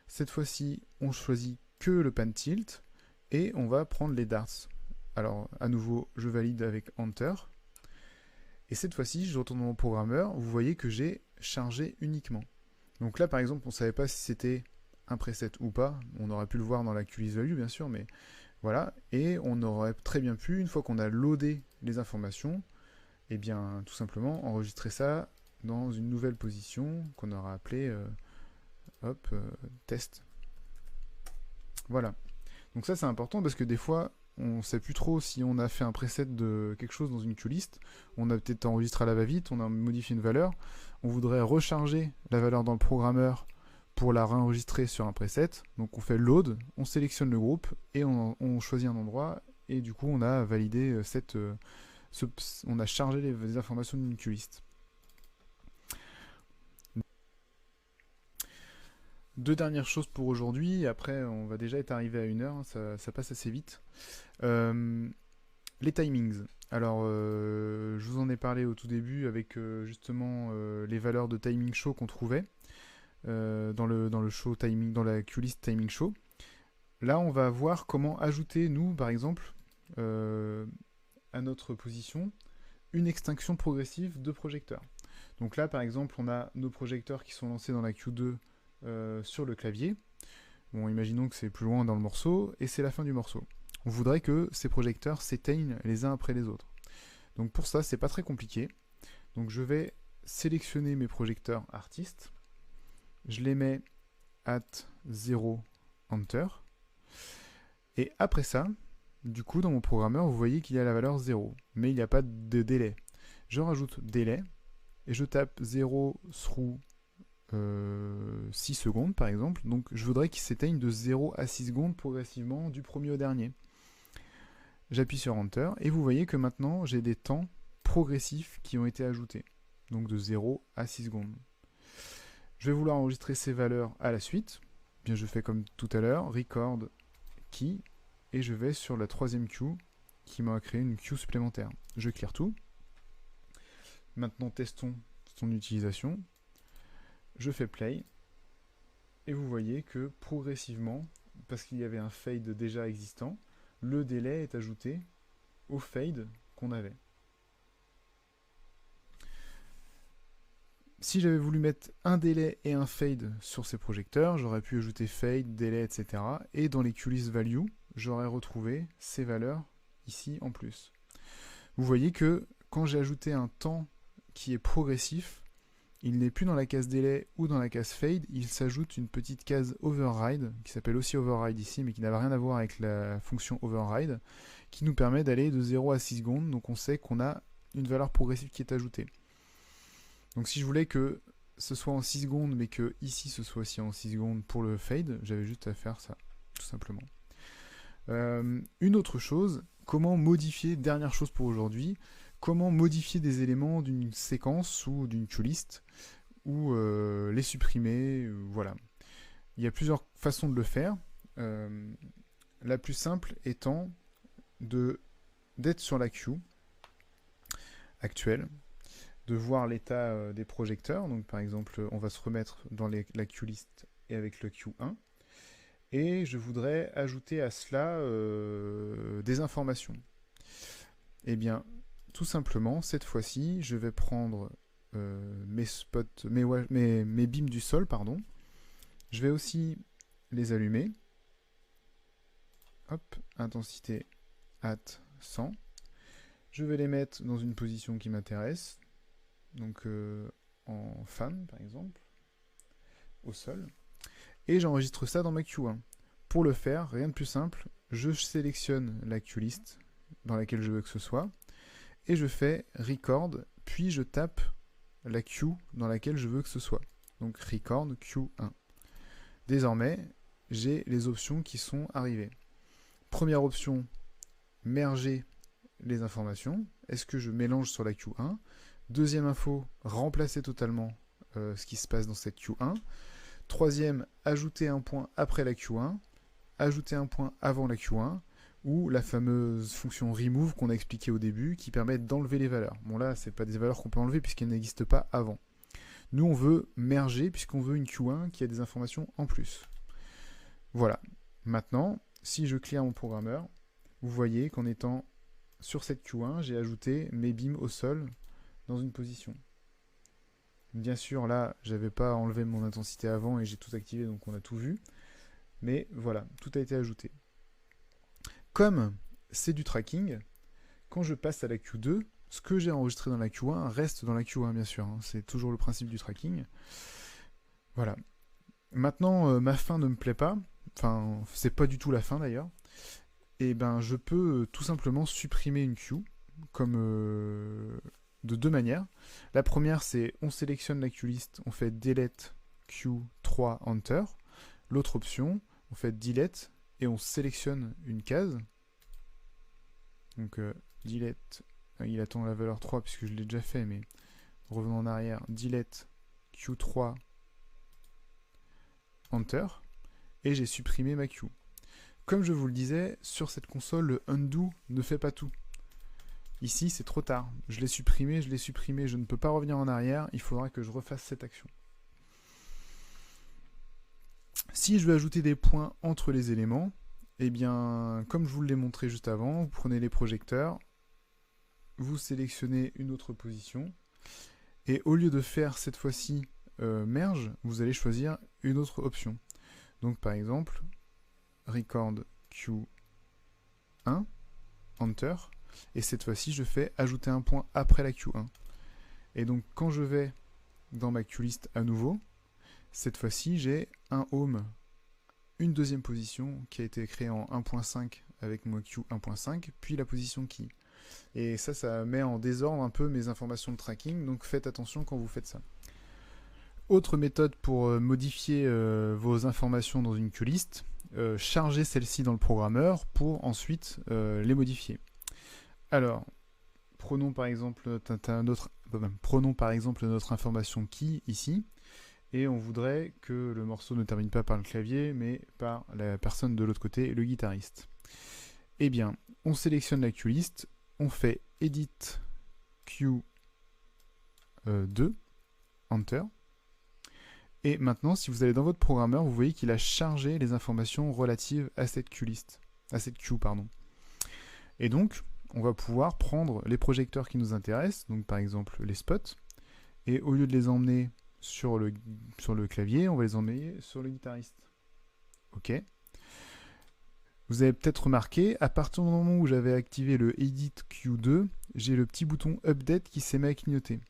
Cette fois-ci, on choisit que le pan tilt et on va prendre les darts. Alors à nouveau, je valide avec enter. Et cette fois-ci, je retourne dans mon programmeur. Vous voyez que j'ai chargé uniquement. Donc là, par exemple, on ne savait pas si c'était un preset ou pas. On aurait pu le voir dans la QListValue, bien sûr, mais voilà. Et on aurait très bien pu, une fois qu'on a loadé les informations, eh bien, tout simplement, enregistrer ça dans une nouvelle position qu'on aura appelée test. Voilà. Donc ça, c'est important parce que des fois, on ne sait plus trop si on a fait un preset de quelque chose dans une QList. On a peut-être enregistré à la va-vite, on a modifié une valeur. On voudrait recharger la valeur dans le programmeur pour la réenregistrer sur un preset. Donc on fait load, on sélectionne le groupe et on choisit un endroit. Et du coup, on a validé on a chargé les informations d'une QList. Deux dernières choses pour aujourd'hui, après on va déjà être arrivé à 1 heure, ça passe assez vite. Les timings. Alors je vous en ai parlé au tout début avec justement les valeurs de timing show qu'on trouvait dans le show timing, dans la QList timing show. Là on va voir comment ajouter nous par exemple à notre position une extinction progressive de projecteurs. Donc là par exemple on a nos projecteurs qui sont lancés dans la Q2 sur le clavier. Bon, imaginons que c'est plus loin dans le morceau, et c'est la fin du morceau. On voudrait que ces projecteurs s'éteignent les uns après les autres. Donc pour ça, c'est pas très compliqué. Donc je vais sélectionner mes projecteurs artistes. Je les mets at 0 enter. Et après ça, du coup, dans mon programmeur, vous voyez qu'il y a la valeur 0. Mais il n'y a pas de délai. Je rajoute délai, et je tape 0 through 6 secondes par exemple, donc je voudrais qu'il s'éteigne de 0 à 6 secondes progressivement du premier au dernier. J'appuie sur Enter et vous voyez que maintenant j'ai des temps progressifs qui ont été ajoutés, donc de 0 à 6 secondes. Je vais vouloir enregistrer ces valeurs à la suite. Bien, je fais comme tout à l'heure, record key, et je vais sur la troisième queue qui m'a créé une queue supplémentaire. Je clear tout. Maintenant testons son utilisation. Je fais play, et vous voyez que progressivement, parce qu'il y avait un fade déjà existant, le délai est ajouté au fade qu'on avait. Si j'avais voulu mettre un délai et un fade sur ces projecteurs, j'aurais pu ajouter fade, délai, etc. Et dans les QListValue, j'aurais retrouvé ces valeurs ici en plus. Vous voyez que quand j'ai ajouté un temps qui est progressif, il n'est plus dans la case délai ou dans la case fade, il s'ajoute une petite case override, qui s'appelle aussi override ici, mais qui n'a rien à voir avec la fonction override, qui nous permet d'aller de 0 à 6 secondes, donc on sait qu'on a une valeur progressive qui est ajoutée. Donc si je voulais que ce soit en 6 secondes, mais que ici ce soit aussi en 6 secondes pour le fade, j'avais juste à faire ça, tout simplement. Une autre chose, comment modifier, dernière chose pour aujourd'hui, comment modifier des éléments d'une séquence ou d'une QList, ou les supprimer, voilà. Il y a plusieurs façons de le faire. La plus simple étant d'être sur la queue actuelle, de voir l'état des projecteurs. Donc par exemple, on va se remettre dans la QList et avec le Q1. Et je voudrais ajouter à cela des informations. Eh bien, tout simplement, cette fois-ci, je vais prendre mes spots, mes beams du sol, pardon. Je vais aussi les allumer. Hop, intensité at 100. Je vais les mettre dans une position qui m'intéresse. Donc en fan, par exemple, au sol. Et j'enregistre ça dans ma Q1. Pour le faire, rien de plus simple, je sélectionne la QList dans laquelle je veux que ce soit, et je fais record, puis je tape la queue dans laquelle je veux que ce soit. Donc record Q1. Désormais, j'ai les options qui sont arrivées. Première option, merger les informations. Est-ce que je mélange sur la Q1? Deuxième info, remplacer totalement ce qui se passe dans cette Q1. Troisième, ajouter un point après la Q1. Ajouter un point avant la Q1. Ou la fameuse fonction remove qu'on a expliqué au début qui permet d'enlever les valeurs. Bon là, ce n'est pas des valeurs qu'on peut enlever puisqu'elles n'existent pas avant. Nous, on veut merger puisqu'on veut une Q1 qui a des informations en plus. Voilà. Maintenant, si je clear mon programmeur, vous voyez qu'en étant sur cette Q1, j'ai ajouté mes beams au sol dans une position. Bien sûr, là, j'avais pas enlevé mon intensité avant et j'ai tout activé, donc on a tout vu. Mais voilà, tout a été ajouté. Comme c'est du tracking, quand je passe à la Q2, ce que j'ai enregistré dans la Q1 reste dans la Q1, bien sûr. Hein. C'est toujours le principe du tracking. Voilà. Maintenant, ma fin ne me plaît pas. Enfin, c'est pas du tout la fin d'ailleurs. Et ben, je peux tout simplement supprimer une queue, comme de deux manières. La première, c'est on sélectionne la queue list, on fait delete Q3 enter. L'autre option, on fait delete et on sélectionne une case. Donc delete, il attend la valeur 3 puisque je l'ai déjà fait, mais revenons en arrière, delete Q3 enter et j'ai supprimé ma queue. Comme je vous le disais, sur cette console, le undo ne fait pas tout. Ici, c'est trop tard. Je l'ai supprimé, je ne peux pas revenir en arrière, il faudra que je refasse cette action. Si je veux ajouter des points entre les éléments, eh bien, comme je vous l'ai montré juste avant, vous prenez les projecteurs, vous sélectionnez une autre position, et au lieu de faire cette fois-ci merge, vous allez choisir une autre option. Donc par exemple, record Q1, enter, et cette fois-ci je fais ajouter un point après la Q1. Et donc quand je vais dans ma QList à nouveau, cette fois-ci j'ai un home, une deuxième position qui a été créée en 1.5 avec mon Q 1.5, puis la position key. Et ça met en désordre un peu mes informations de tracking, donc faites attention quand vous faites ça. Autre méthode pour modifier vos informations dans une QList, chargez celle-ci dans le programmeur pour ensuite les modifier. Alors, prenons par exemple notre information key ici, et on voudrait que le morceau ne termine pas par le clavier, mais par la personne de l'autre côté, le guitariste. Eh bien, on sélectionne la QList, on fait Edit Q2, Enter. Et maintenant, si vous allez dans votre programmeur, vous voyez qu'il a chargé les informations relatives à cette QList, à cette queue, pardon. Et donc, on va pouvoir prendre les projecteurs qui nous intéressent, donc par exemple les spots, et au lieu de les emmener sur le clavier, on va les emmener sur le guitariste. Ok. Vous avez peut-être remarqué, à partir du moment où j'avais activé le Edit Q2, j'ai le petit bouton Update qui s'est mis à clignoter.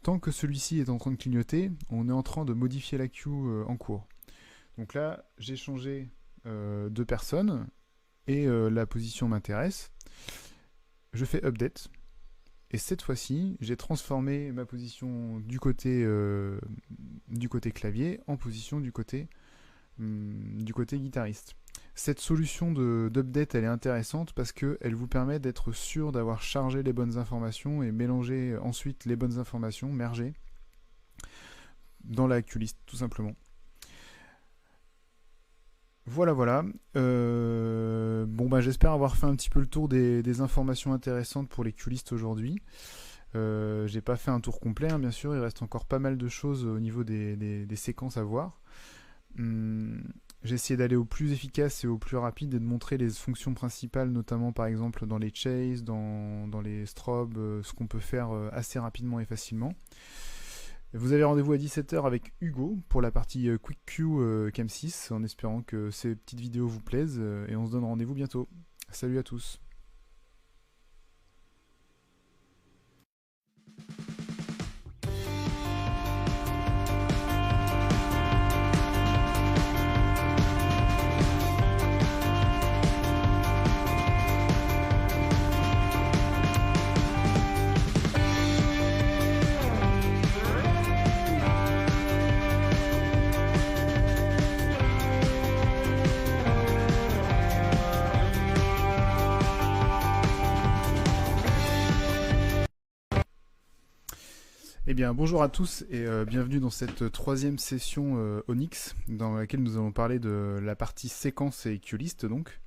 Tant que celui-ci est en train de clignoter, on est en train de modifier la queue en cours. Donc là, j'ai changé de personne et la position m'intéresse. Je fais Update. Et cette fois-ci, j'ai transformé ma position du côté clavier en position du côté guitariste. Cette solution d'update, elle est intéressante parce qu'elle vous permet d'être sûr d'avoir chargé les bonnes informations et mélanger ensuite les bonnes informations, merger, dans la QList, tout simplement. Voilà. Bon bah j'espère avoir fait un petit peu le tour des informations intéressantes pour les QList aujourd'hui. J'ai pas fait un tour complet, hein, bien sûr, il reste encore pas mal de choses au niveau des séquences à voir. J'ai essayé d'aller au plus efficace et au plus rapide et de montrer les fonctions principales, notamment par exemple dans les chase, dans les strobes, ce qu'on peut faire assez rapidement et facilement. Vous avez rendez-vous à 17 h avec Hugo pour la partie Quick Q Cam 6, en espérant que ces petites vidéos vous plaisent, et on se donne rendez-vous bientôt. Salut à tous. Eh bien, bonjour à tous et bienvenue dans cette troisième session Onyx, dans laquelle nous allons parler de la partie séquence et QList donc.